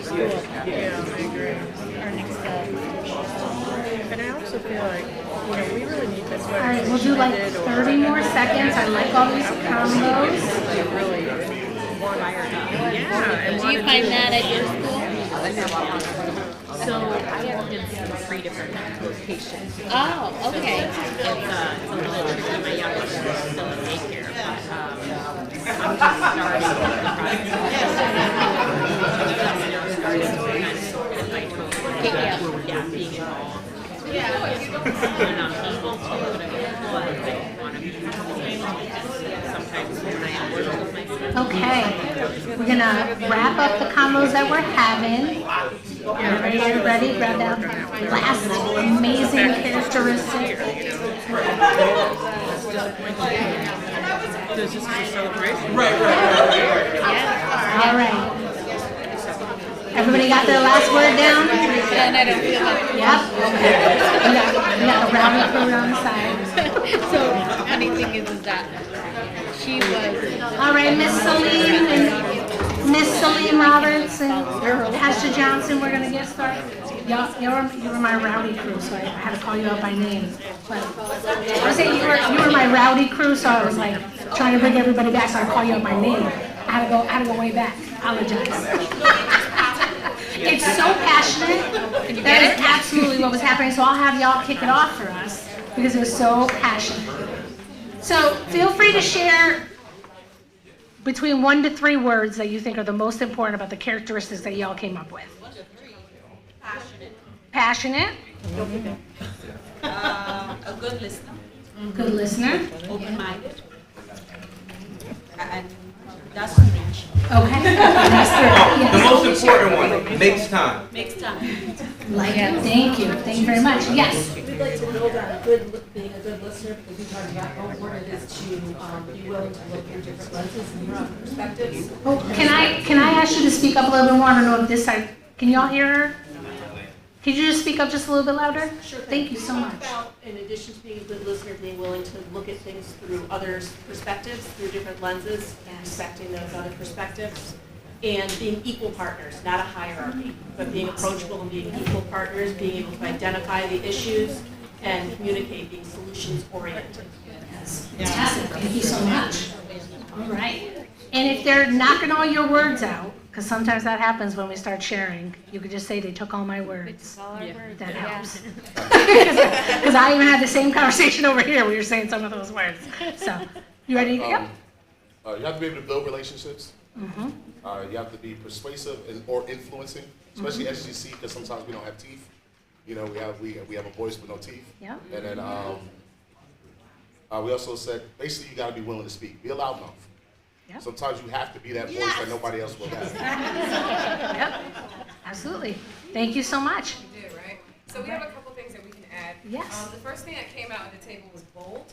school. Yeah, I agree. Our next And I also feel like, we really need this. All right, we'll do like 30 more seconds. I like all these combos. Yeah. Do you find that at your school? So I have kids in 3 different locations. Oh, okay. It's a little tricky. My youngest is still in daycare, but I'm just starting the process. Starting to kind of get my toes, being involved. And I'm able to, but I don't want to be sometimes when I am working with my students. Okay, we're gonna wrap up the combos that we're having. Everybody ready? Grab that last amazing characteristic. This is a celebration. Right. All right. Everybody got their last word down? And I don't feel like. Yep. Okay. We got the round crew on the side. So, funny thing is that she was. All right, Miss Celine and Miss Celine Roberts and Pastor Johnson, we're gonna get started. You were my rowdy crew, so I had to call you out by name. But I was saying you were my rowdy crew, so I was like trying to bring everybody back, so I call you out by name. I had to go way back. Apologize. It's so passionate. That is absolutely what was happening. So I'll have y'all kick it off for us because it was so passionate. So feel free to share between 1 to 3 words that you think are the most important about the characteristics that y'all came up with. Passionate. A good listener. Good listener. Open-minded. And that's the reach. Okay. The most important one, makes time. Makes time. Like it. Thank you. Thank you very much. Yes. We'd like to build on being a good listener because we talked about how important it is to be willing to look through different lenses and different perspectives. Oh, can I ask you to speak up a little bit more? I don't know if this side. Can y'all hear her? Could you just speak up just a little bit louder? Sure. Thank you so much. About, in addition to being a good listener, being willing to look at things through others' perspectives, through different lenses, and respecting those other perspectives, and being equal partners, not a hierarchy, but being approachable and being equal partners, being able to identify the issues and communicate, being solutions-oriented. Fantastic. Thank you so much. All right. And if they're knocking all your words out, because sometimes that happens when we start sharing, you could just say they took all my words. That helps. Because I even had the same conversation over here where you're saying some of those words. So, you ready? Yep. You have to be able to build relationships. Mm-hmm. You have to be persuasive or influencing, especially SGC, because sometimes we don't have teeth. You know, we have a voice with no teeth. Yeah. And then we also said, basically, you got to be willing to speak. Be a loudmouth. Yep. Sometimes you have to be that voice that nobody else will have. Yep. Absolutely. Thank you so much. You did, right? So we have a couple things that we can add. Yes. The first thing that came out of the table was bold.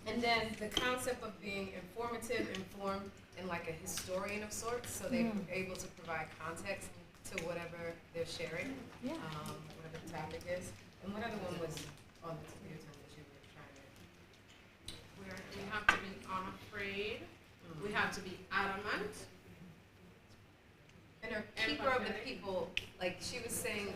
And then the concept of being informative, informed, and like a historian of sorts, so they're able to provide context to whatever they're sharing, whatever the topic is. And what other one was on the tip of your tongue that you were trying to? We have to be unafraid. We have to be adamant. And her keeper of the people, like she was saying,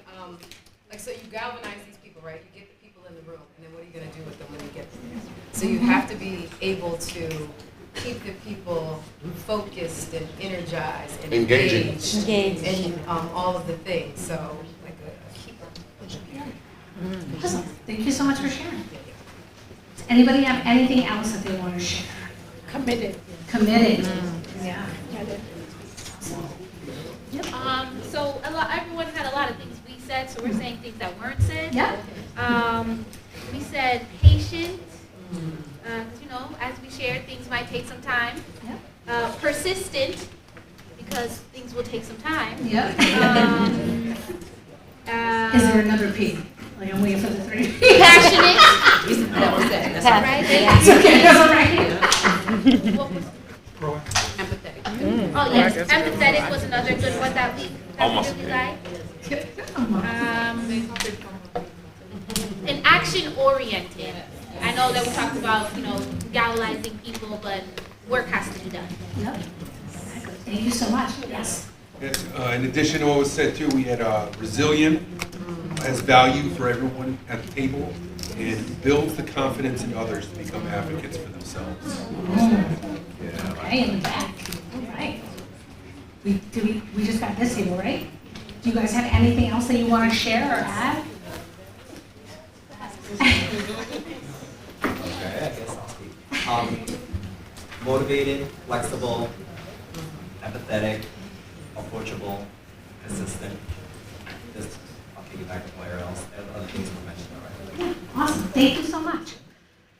like so you galvanize these people, right? You get the people in the room, and then what are you going to do with them when you get them there? So you have to be able to keep the people focused and energized and engaged. And all of the things. So like a keeper. Awesome. Thank you so much for sharing. Does anybody have anything else that they want to share? Committed. Committed. Yeah. So everyone had a lot of things we said, so we're saying things that weren't said. Yeah. We said patient, because you know, as we shared, things might take some time. Yeah. Persistent, because things will take some time. Yeah. Is there another P? Like I'm waiting for the three. Passionate. That's all right. That's okay. That's all right. Empathetic. Oh yes, empathetic was another good one that we really liked. And action oriented. I know that we talked about, you know, galvanizing people, but work has to be done. Yep. Thank you so much. Yes. Yes, in addition to what was said too, we had resilient as value for everyone at the table and builds the confidence in others to become advocates for themselves. Okay, in the back. All right. We just got this table, right? Do you guys have anything else that you want to share or add? Okay, I guess I'll speak. Motivated, flexible, empathetic, approachable, consistent. Just, I'll piggyback with where else, other things were mentioned already. Awesome, thank you so much.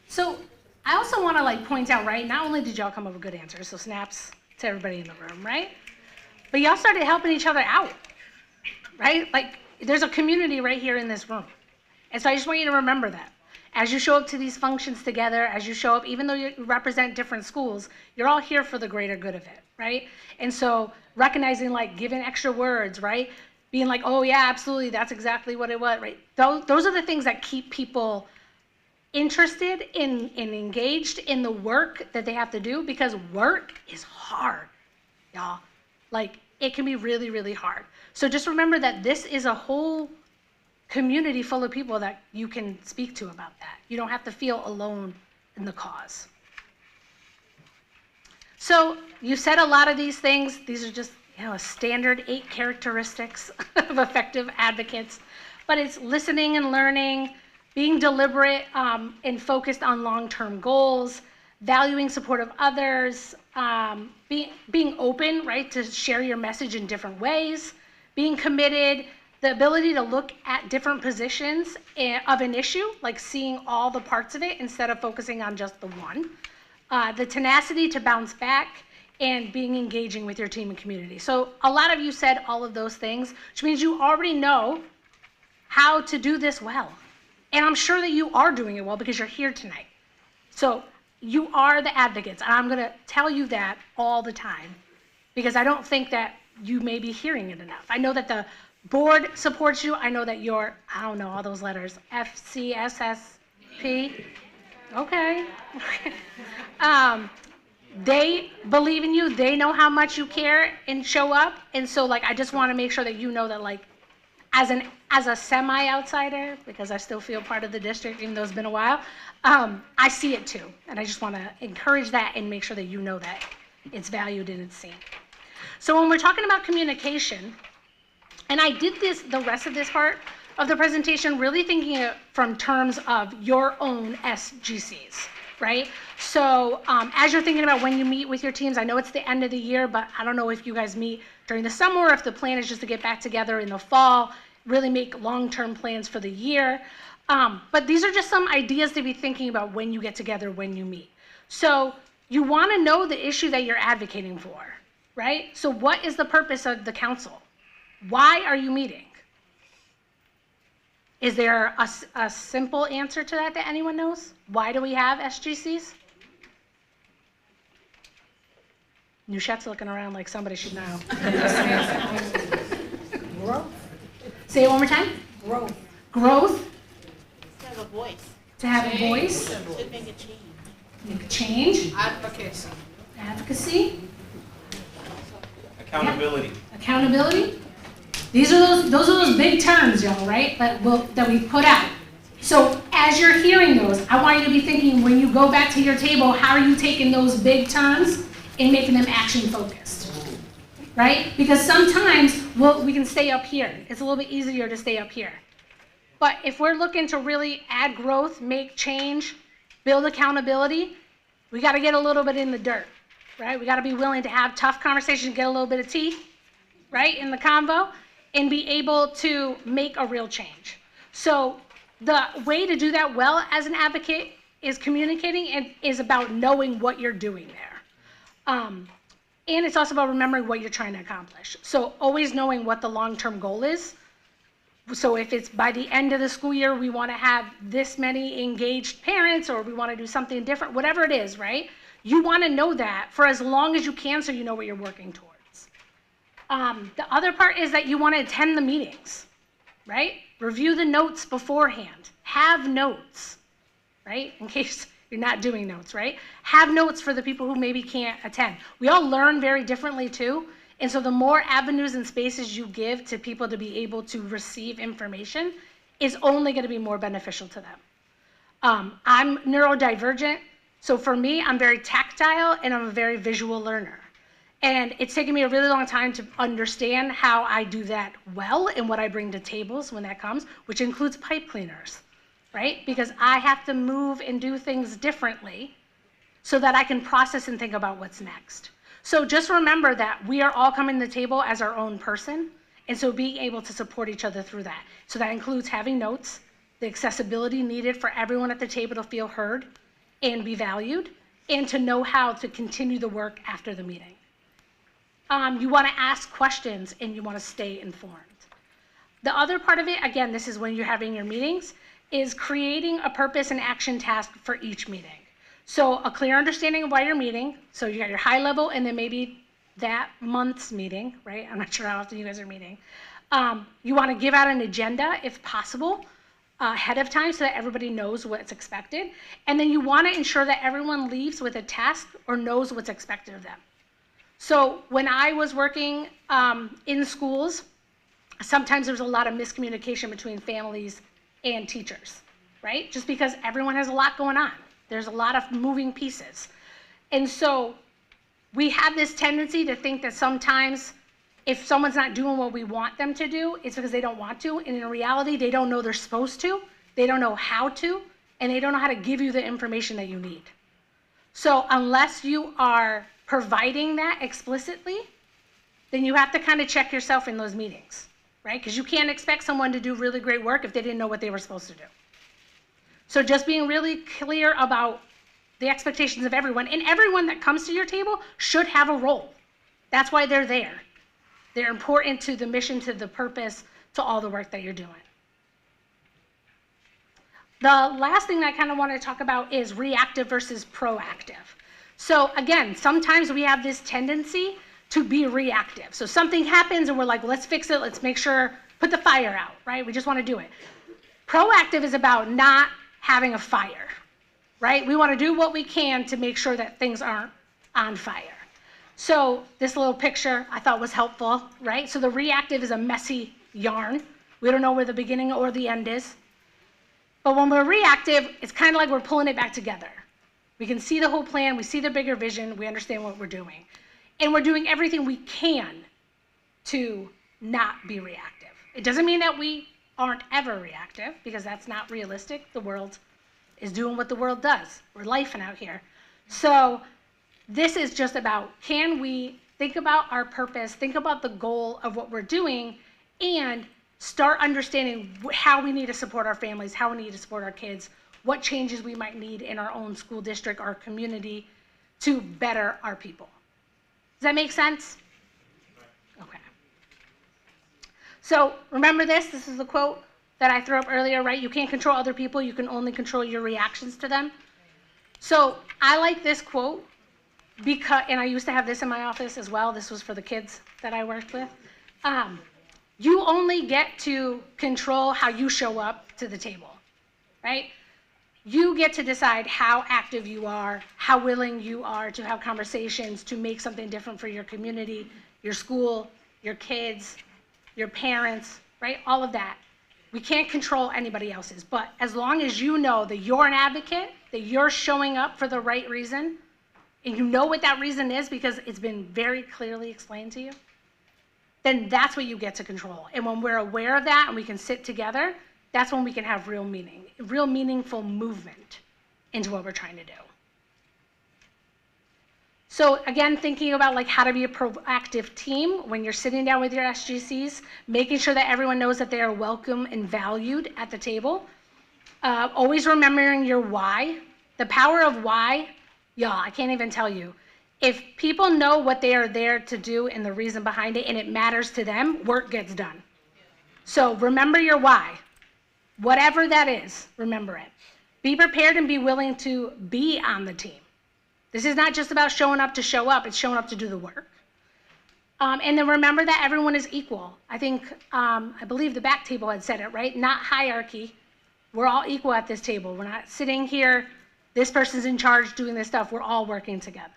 So I also want to point out, right, not only did y'all come up with good answers, so snaps to everybody in the room, right? But y'all started helping each other out, right? Like there's a community right here in this room. And so I just want you to remember that. As you show up to these functions together, as you show up, even though you represent different schools, you're all here for the greater good of it, right? And so recognizing giving extra words, right? Being like, oh yeah, absolutely, that's exactly what it was, right? Those are the things that keep people interested and engaged in the work that they have to do, because work is hard, y'all. It can be really, really hard. So just remember that this is a whole community full of people that you can speak to about that. You don't have to feel alone in the cause. So you said a lot of these things. These are just a standard 8 characteristics of effective advocates. But it's listening and learning, being deliberate and focused on long-term goals, valuing support of others, being open, right, to share your message in different ways, being committed, the ability to look at different positions of an issue, like seeing all the parts of it instead of focusing on just the one, the tenacity to bounce back, and being engaging with your team and community. So a lot of you said all of those things, which means you already know how to do this well. And I'm sure that you are doing it well because you're here tonight. So you are the advocates, and I'm gonna tell you that all the time because I don't think that you may be hearing it enough. I know that the board supports you. I know that you're, I don't know all those letters, FCSSP, okay. They believe in you. They know how much you care and show up. And so I just want to make sure that you know that as a semi-outsider, because I still feel part of the district, even though it's been a while, I see it too. And I just want to encourage that and make sure that you know that it's valued and it's seen. So when we're talking about communication, and I did the rest of this part of the presentation really thinking it from terms of your own SGCs, right? So as you're thinking about when you meet with your teams, I know it's the end of the year, but I don't know if you guys meet during the summer or if the plan is just to get back together in the fall, really make long-term plans for the year. But these are just some ideas to be thinking about when you get together, when you meet. So you want to know the issue that you're advocating for, right? So what is the purpose of the council? Why are you meeting? Is there a simple answer to that anyone knows? Why do we have SGCs? Nushet's looking around like somebody should know. Growth. Say it one more time. Growth. Growth. To have a voice. To have a voice. To make a change. Make a change. Advocacy. Advocacy. Accountability. Accountability. Those are those big terms, y'all, right? That we put out. So as you're hearing those, I want you to be thinking when you go back to your table, how are you taking those big terms and making them action focused, right? Because sometimes we can stay up here. It's a little bit easier to stay up here. But if we're looking to really add growth, make change, build accountability, we got to get a little bit in the dirt, right? We got to be willing to have tough conversations, get a little bit of teeth, right, in the convo, and be able to make a real change. So the way to do that well as an advocate is communicating and is about knowing what you're doing there. And it's also about remembering what you're trying to accomplish. So always knowing what the long-term goal is. So if it's by the end of the school year, we want to have this many engaged parents, or we want to do something different, whatever it is, right? You want to know that for as long as you can so you know what you're working towards. The other part is that you want to attend the meetings, right? Review the notes beforehand. Have notes, right? In case you're not doing notes, right? Have notes for the people who maybe can't attend. We all learn very differently too. And so the more avenues and spaces you give to people to be able to receive information is only going to be more beneficial to them. I'm neurodivergent. So for me, I'm very tactile and I'm a very visual learner. And it's taken me a really long time to understand how I do that well and what I bring to tables when that comes, which includes pipe cleaners, right? Because I have to move and do things differently so that I can process and think about what's next. So just remember that we are all coming to the table as our own person, and so being able to support each other through that. So that includes having notes, the accessibility needed for everyone at the table to feel heard and be valued, and to know how to continue the work after the meeting. You want to ask questions and you want to stay informed. The other part of it, again, this is when you're having your meetings, is creating a purpose and action task for each meeting. So a clear understanding of why you're meeting. So you got your high level and then maybe that month's meeting, right? I'm not sure how often you guys are meeting. You want to give out an agenda if possible ahead of time so that everybody knows what's expected. And then you want to ensure that everyone leaves with a task or knows what's expected of them. So when I was working in schools, sometimes there was a lot of miscommunication between families and teachers, right? Just because everyone has a lot going on. There's a lot of moving pieces. And so we have this tendency to think that sometimes if someone's not doing what we want them to do, it's because they don't want to. And in reality, they don't know they're supposed to. They don't know how to. And they don't know how to give you the information that you need. So unless you are providing that explicitly, then you have to kind of check yourself in those meetings, right? Because you can't expect someone to do really great work if they didn't know what they were supposed to do. So just being really clear about the expectations of everyone, and everyone that comes to your table should have a role. That's why they're there. They're important to the mission, to the purpose, to all the work that you're doing. The last thing that I kind of want to talk about is reactive versus proactive. So again, sometimes we have this tendency to be reactive. So something happens and we're like, well, let's fix it. Let's make sure, put the fire out, right? We just want to do it. Proactive is about not having a fire, right? We want to do what we can to make sure that things aren't on fire. So this little picture I thought was helpful, right? So the reactive is a messy yarn. We don't know where the beginning or the end is. But when we're reactive, it's kind of like we're pulling it back together. We can see the whole plan, we see the bigger vision, we understand what we're doing. And we're doing everything we can to not be reactive. It doesn't mean that we aren't ever reactive, because that's not realistic. The world is doing what the world does. We're lifing out here. So this is just about, can we think about our purpose, think about the goal of what we're doing, and start understanding how we need to support our families, how we need to support our kids, what changes we might need in our own school district, our community, to better our people. Does that make sense? Okay. So remember this is the quote, that I threw up earlier, right? You can't control other people, you can only control your reactions to them. So I like this quote because, and I used to have this in my office as well, this was for the kids that I worked with. You only get to control how you show up to the table, right? You get to decide how active you are, how willing you are to have conversations to make something different for your community, your school, your kids, your parents, right? All of that. We can't control anybody else's, but as long as you know that you're an advocate, that you're showing up for the right reason, and you know what that reason is because it's been very clearly explained to you, then that's what you get to control. And when we're aware of that and we can sit together, that's when we can have real meaning, real meaningful movement into what we're trying to do. So again, thinking about like how to be a proactive team when you're sitting down with your SGCs, making sure that everyone knows that they are welcome and valued at the table. Always remembering your why. The power of why, y'all, I can't even tell you. If people know what they are there to do and the reason behind it and it matters to them, work gets done. So remember your why. Whatever that is, remember it. Be prepared and be willing to be on the team. This is not just about showing up to show up, it's showing up to do the work. And then remember that everyone is equal. I think, I believe the back table had said it, right? Not hierarchy. We're all equal at this table. We're not sitting here, this person's in charge doing this stuff. We're all working together.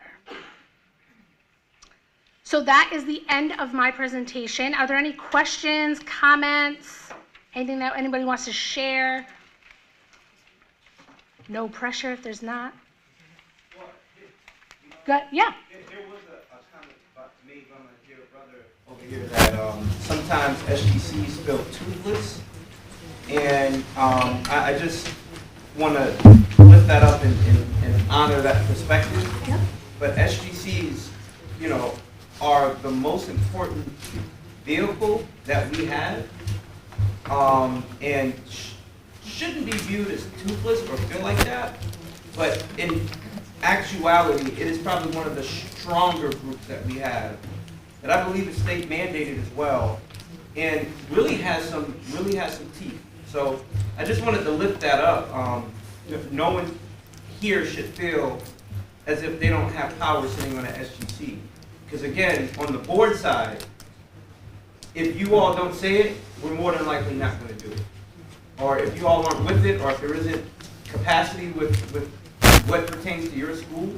So that is the end of my presentation. Are there any questions, comments, anything that anybody wants to share? No pressure if there's not. Good, yeah. There was a comment made by my dear brother over here that sometimes SGCs feel toothless, and I just want to lift that up and honor that perspective. Yep. But SGCs, you know, are the most important vehicle that we have, and shouldn't be viewed as toothless or feel like that, but in actuality, it is probably one of the stronger groups that we have, that I believe is state mandated as well, and really has some teeth. So I just wanted to lift that up. No one here should feel as if they don't have power sitting on an SGC. Because again, on the board side, if you all don't say it, we're more than likely not going to do it. Or if you all aren't with it, or if there isn't capacity with what pertains to your school,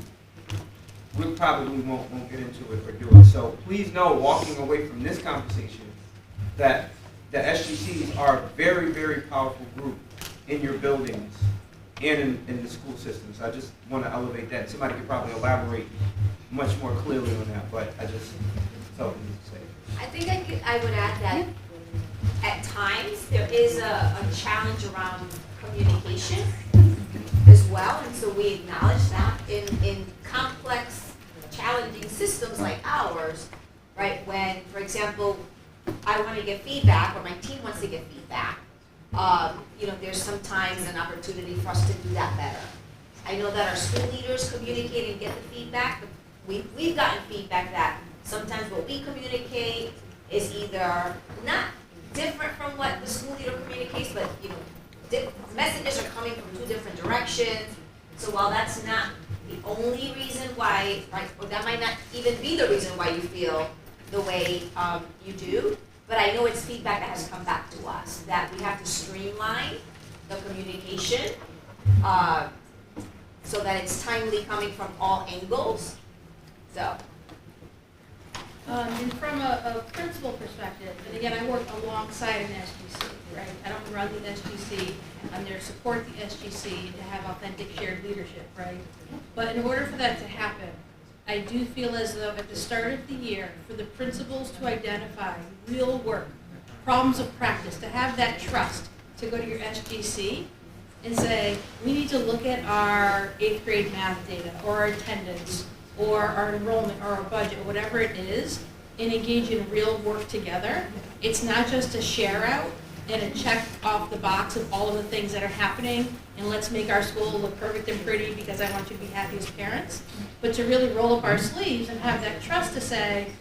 we probably won't get into it or do it. So please know, walking away from this conversation, that the SGCs are a very, very powerful group in your buildings and in the school systems. I just want to elevate that. Somebody could probably elaborate much more clearly on that, but I just felt the need to say it. I think I would add that at times there is a challenge around communication as well, and so we acknowledge that in complex, challenging systems like ours, right? When, for example, I want to get feedback, or my team wants to get feedback, there's sometimes an opportunity for us to do that better. I know that our school leaders communicate and get the feedback, but we've gotten feedback that sometimes what we communicate is either not different from what the school leader communicates, but messages are coming from two different directions. So while that's not the only reason why, right, or that might not even be the reason why you feel the way you do, but I know it's feedback that has come back to us, that we have to streamline the communication so that it's timely coming from all angles. So. And from a principal perspective, and again, I work alongside an SGC, right? I don't run the SGC. I'm there to support the SGC to have authentic shared leadership, right? But in order for that to happen, I do feel as though at the start of the year, for the principals to identify real work, problems of practice, to have that trust to go to your SGC and say, we need to look at our 8th grade math data or our attendance or our enrollment or our budget, or whatever it is, and engage in real work together. It's not just a share out and a check off the box of all of the things that are happening and let's make our school look perfect and pretty because I want you to be happy as parents, but to really roll up our sleeves and have that trust to say,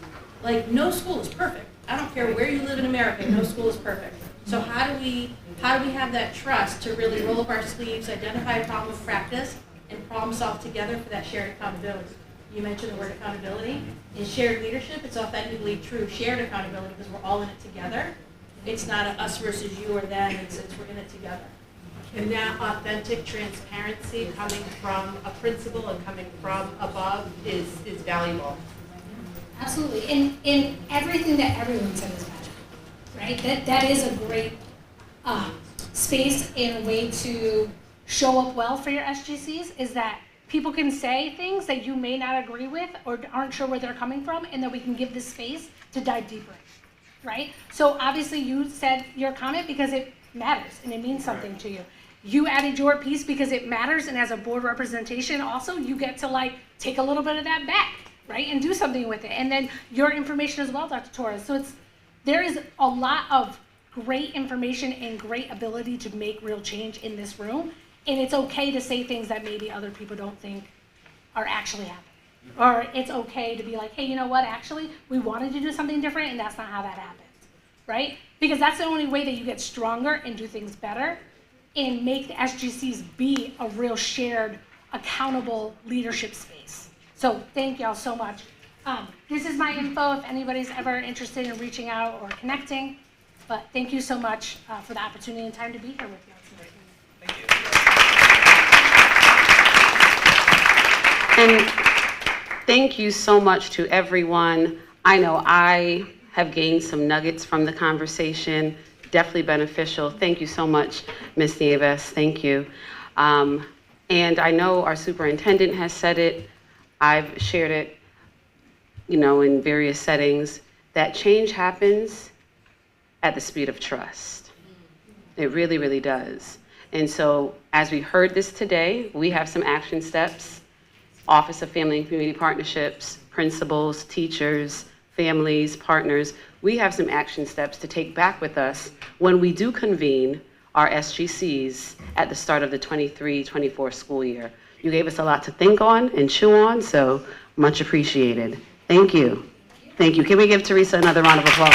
like, no school is perfect. I don't care where you live in America, no school is perfect. So how do we have that trust to really roll up our sleeves, identify a problem of practice, and problem solve together for that shared accountability? You mentioned the word accountability. In shared leadership, it's authentically true shared accountability because we're all in it together. It's not a us versus you or them, it's we're in it together. And that authentic transparency coming from a principal and coming from above is valuable. Absolutely, and everything that everyone said is magical, right? That is a great space and a way to show up well for your SGCs, is that people can say things that you may not agree with or aren't sure where they're coming from, and then we can give this space to dive deeper in, right? So obviously you said your comment because it matters and it means something to you. You added your piece because it matters, and as a board representation also, you get to like take a little bit of that back, right? And do something with it. And then your information as well, Dr. Torres. So there is a lot of great information and great ability to make real change in this room. And it's okay to say things that maybe other people don't think are actually happening. Or it's okay to be like, hey, you know what, actually, we wanted to do something different and that's not how that happens, right? Because that's the only way that you get stronger and do things better and make the SGCs be a real shared, accountable leadership space. So thank y'all so much. This is my info if anybody's ever interested in reaching out or connecting. But thank you so much for the opportunity and time to be here with you tonight. And thank you so much to everyone. I know I have gained some nuggets from the conversation, definitely beneficial. Thank you so much, Ms. Nieves, thank you. And I know our superintendent has said it, I've shared it, in various settings, that change happens at the speed of trust. It really, really does. And so as we heard this today, we have some action steps. Office of Family and Community Partnerships, principals, teachers, families, partners, we have some action steps to take back with us when we do convene our SGCs at the start of the 23-24 school year. You gave us a lot to think on and chew on, so much appreciated. Thank you. Thank you. Can we give Teresa another round of applause?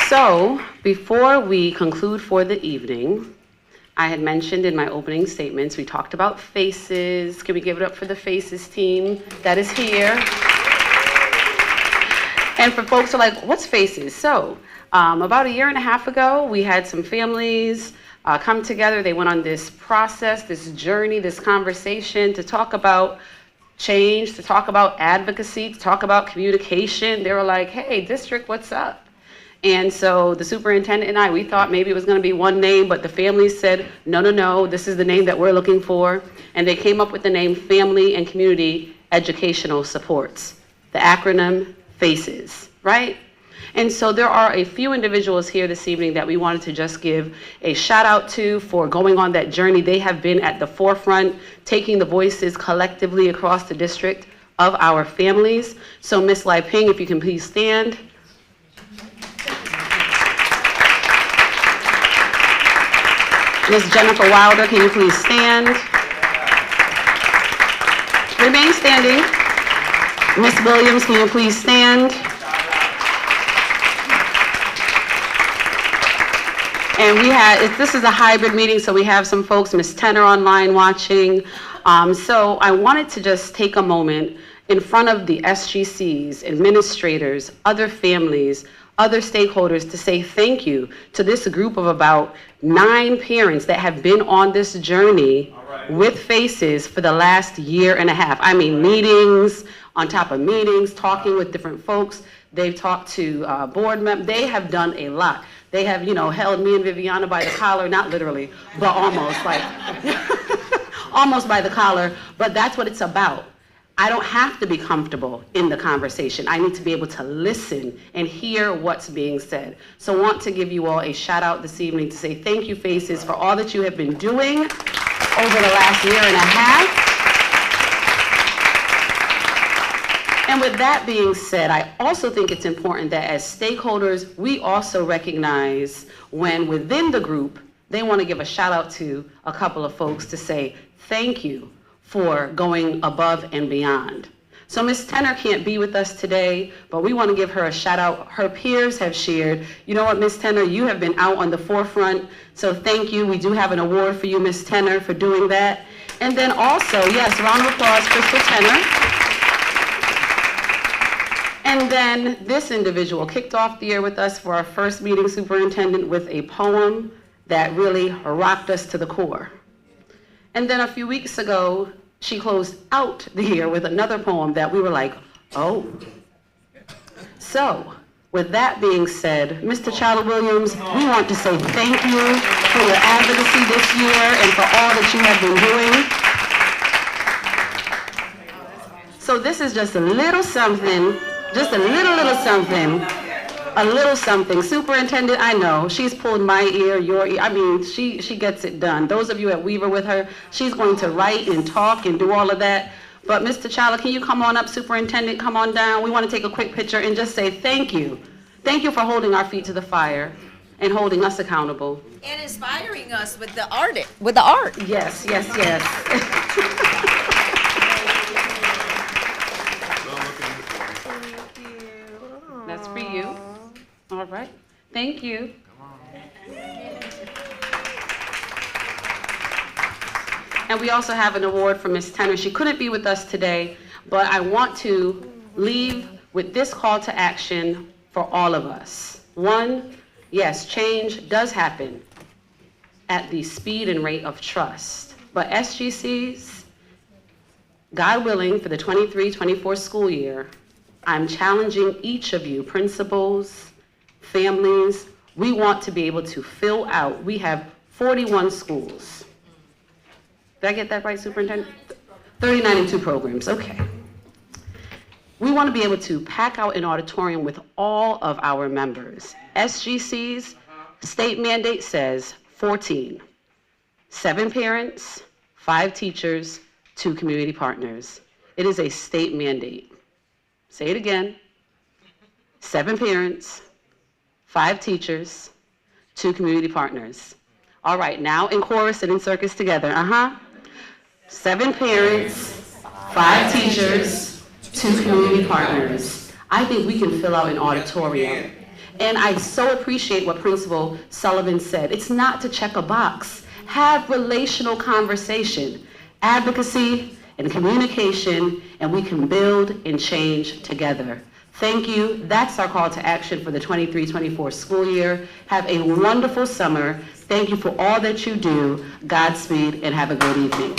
So, before we conclude for the evening, I had mentioned in my opening statements, we talked about faces. Can we give it up for the faces team that is here? And for folks who are like, what's faces? So, about 1.5 years ago, we had some families come together. They went on this process, this journey, this conversation to talk about change, to talk about advocacy, to talk about communication. They were like, hey, district, what's up? And so the superintendent and I, we thought maybe it was going to be one name, but the families said, no, this is the name that we're looking for. And they came up with the name Family and Community Educational Supports, the acronym FACES, right? And so there are a few individuals here this evening that we wanted to just give a shout out to for going on that journey. They have been at the forefront, taking the voices collectively across the district of our families. So Ms. Lai Ping, if you can please stand. Ms. Jennifer Wilder, can you please stand? Remain standing. Ms. Williams, can you please stand? And this is a hybrid meeting, so we have some folks, Ms. Tenor online watching. So I wanted to just take a moment in front of the SGCs, administrators, other families, other stakeholders to say thank you to this group of about 9 parents that have been on this journey with FACES for the last 1.5 years. I mean, meetings on top of meetings, talking with different folks. They've talked to board members. They have done a lot. They have, held me and Viviana by the collar, not literally, but almost, like, almost by the collar. But that's what it's about. I don't have to be comfortable in the conversation. I need to be able to listen and hear what's being said. So I want to give you all a shout out this evening to say thank you, FACES, for all that you have been doing over the last 1.5 years. And with that being said, I also think it's important that as stakeholders, we also recognize when within the group, they want to give a shout out to a couple of folks to say thank you for going above and beyond. So Ms. Tenner can't be with us today, but we want to give her a shout out. Her peers have shared, you know what, Ms. Tenner, you have been out on the forefront, so thank you. We do have an award for you, Ms. Tenner, for doing that. And then also, yes, round of applause, Crystal Tenner. And then this individual kicked off the year with us for our first meeting, superintendent, with a poem that really rocked us to the core. And then a few weeks ago, she closed out the year with another poem that we were like, oh. So, with that being said, Mr. Chala Williams, we want to say thank you for your advocacy this year and for all that you have been doing. So this is just a little something, just a little something. Superintendent, I know, she's pulled my ear, your ear. I mean, she gets it done. Those of you at Weaver with her, she's going to write and talk and do all of that. But Mr. Chala, can you come on up, Superintendent, come on down. We want to take a quick picture and just say thank you. Thank you for holding our feet to the fire and holding us accountable. And inspiring us with the art. Yes, yes, yes. That's for you. All right. Thank you. And we also have an award for Ms. Tenner. She couldn't be with us today, but I want to leave with this call to action for all of us. One, yes, change does happen at the speed and rate of trust, but SGCs, God willing, for the 23-24 school year, I'm challenging each of you, principals, families, we want to be able to fill out, we have 41 schools. Did I get that right, Superintendent? 39 and 2 programs, okay. We want to be able to pack out an auditorium with all of our members. SGC's state mandate says 14. 7 parents, 5 teachers, 2 community partners. It is a state mandate. Say it again. 7 parents, 5 teachers, 2 community partners. All right, now in chorus and in circus together. 7 parents, 5 teachers, 2 community partners. I think we can fill out an auditorium. And I so appreciate what Principal Sullivan said. It's not to check a box. Have relational conversation, advocacy, and communication, and we can build and change together. Thank you. That's our call to action for the 23-24 school year. Have a wonderful summer. Thank you for all that you do. Godspeed, and have a good evening.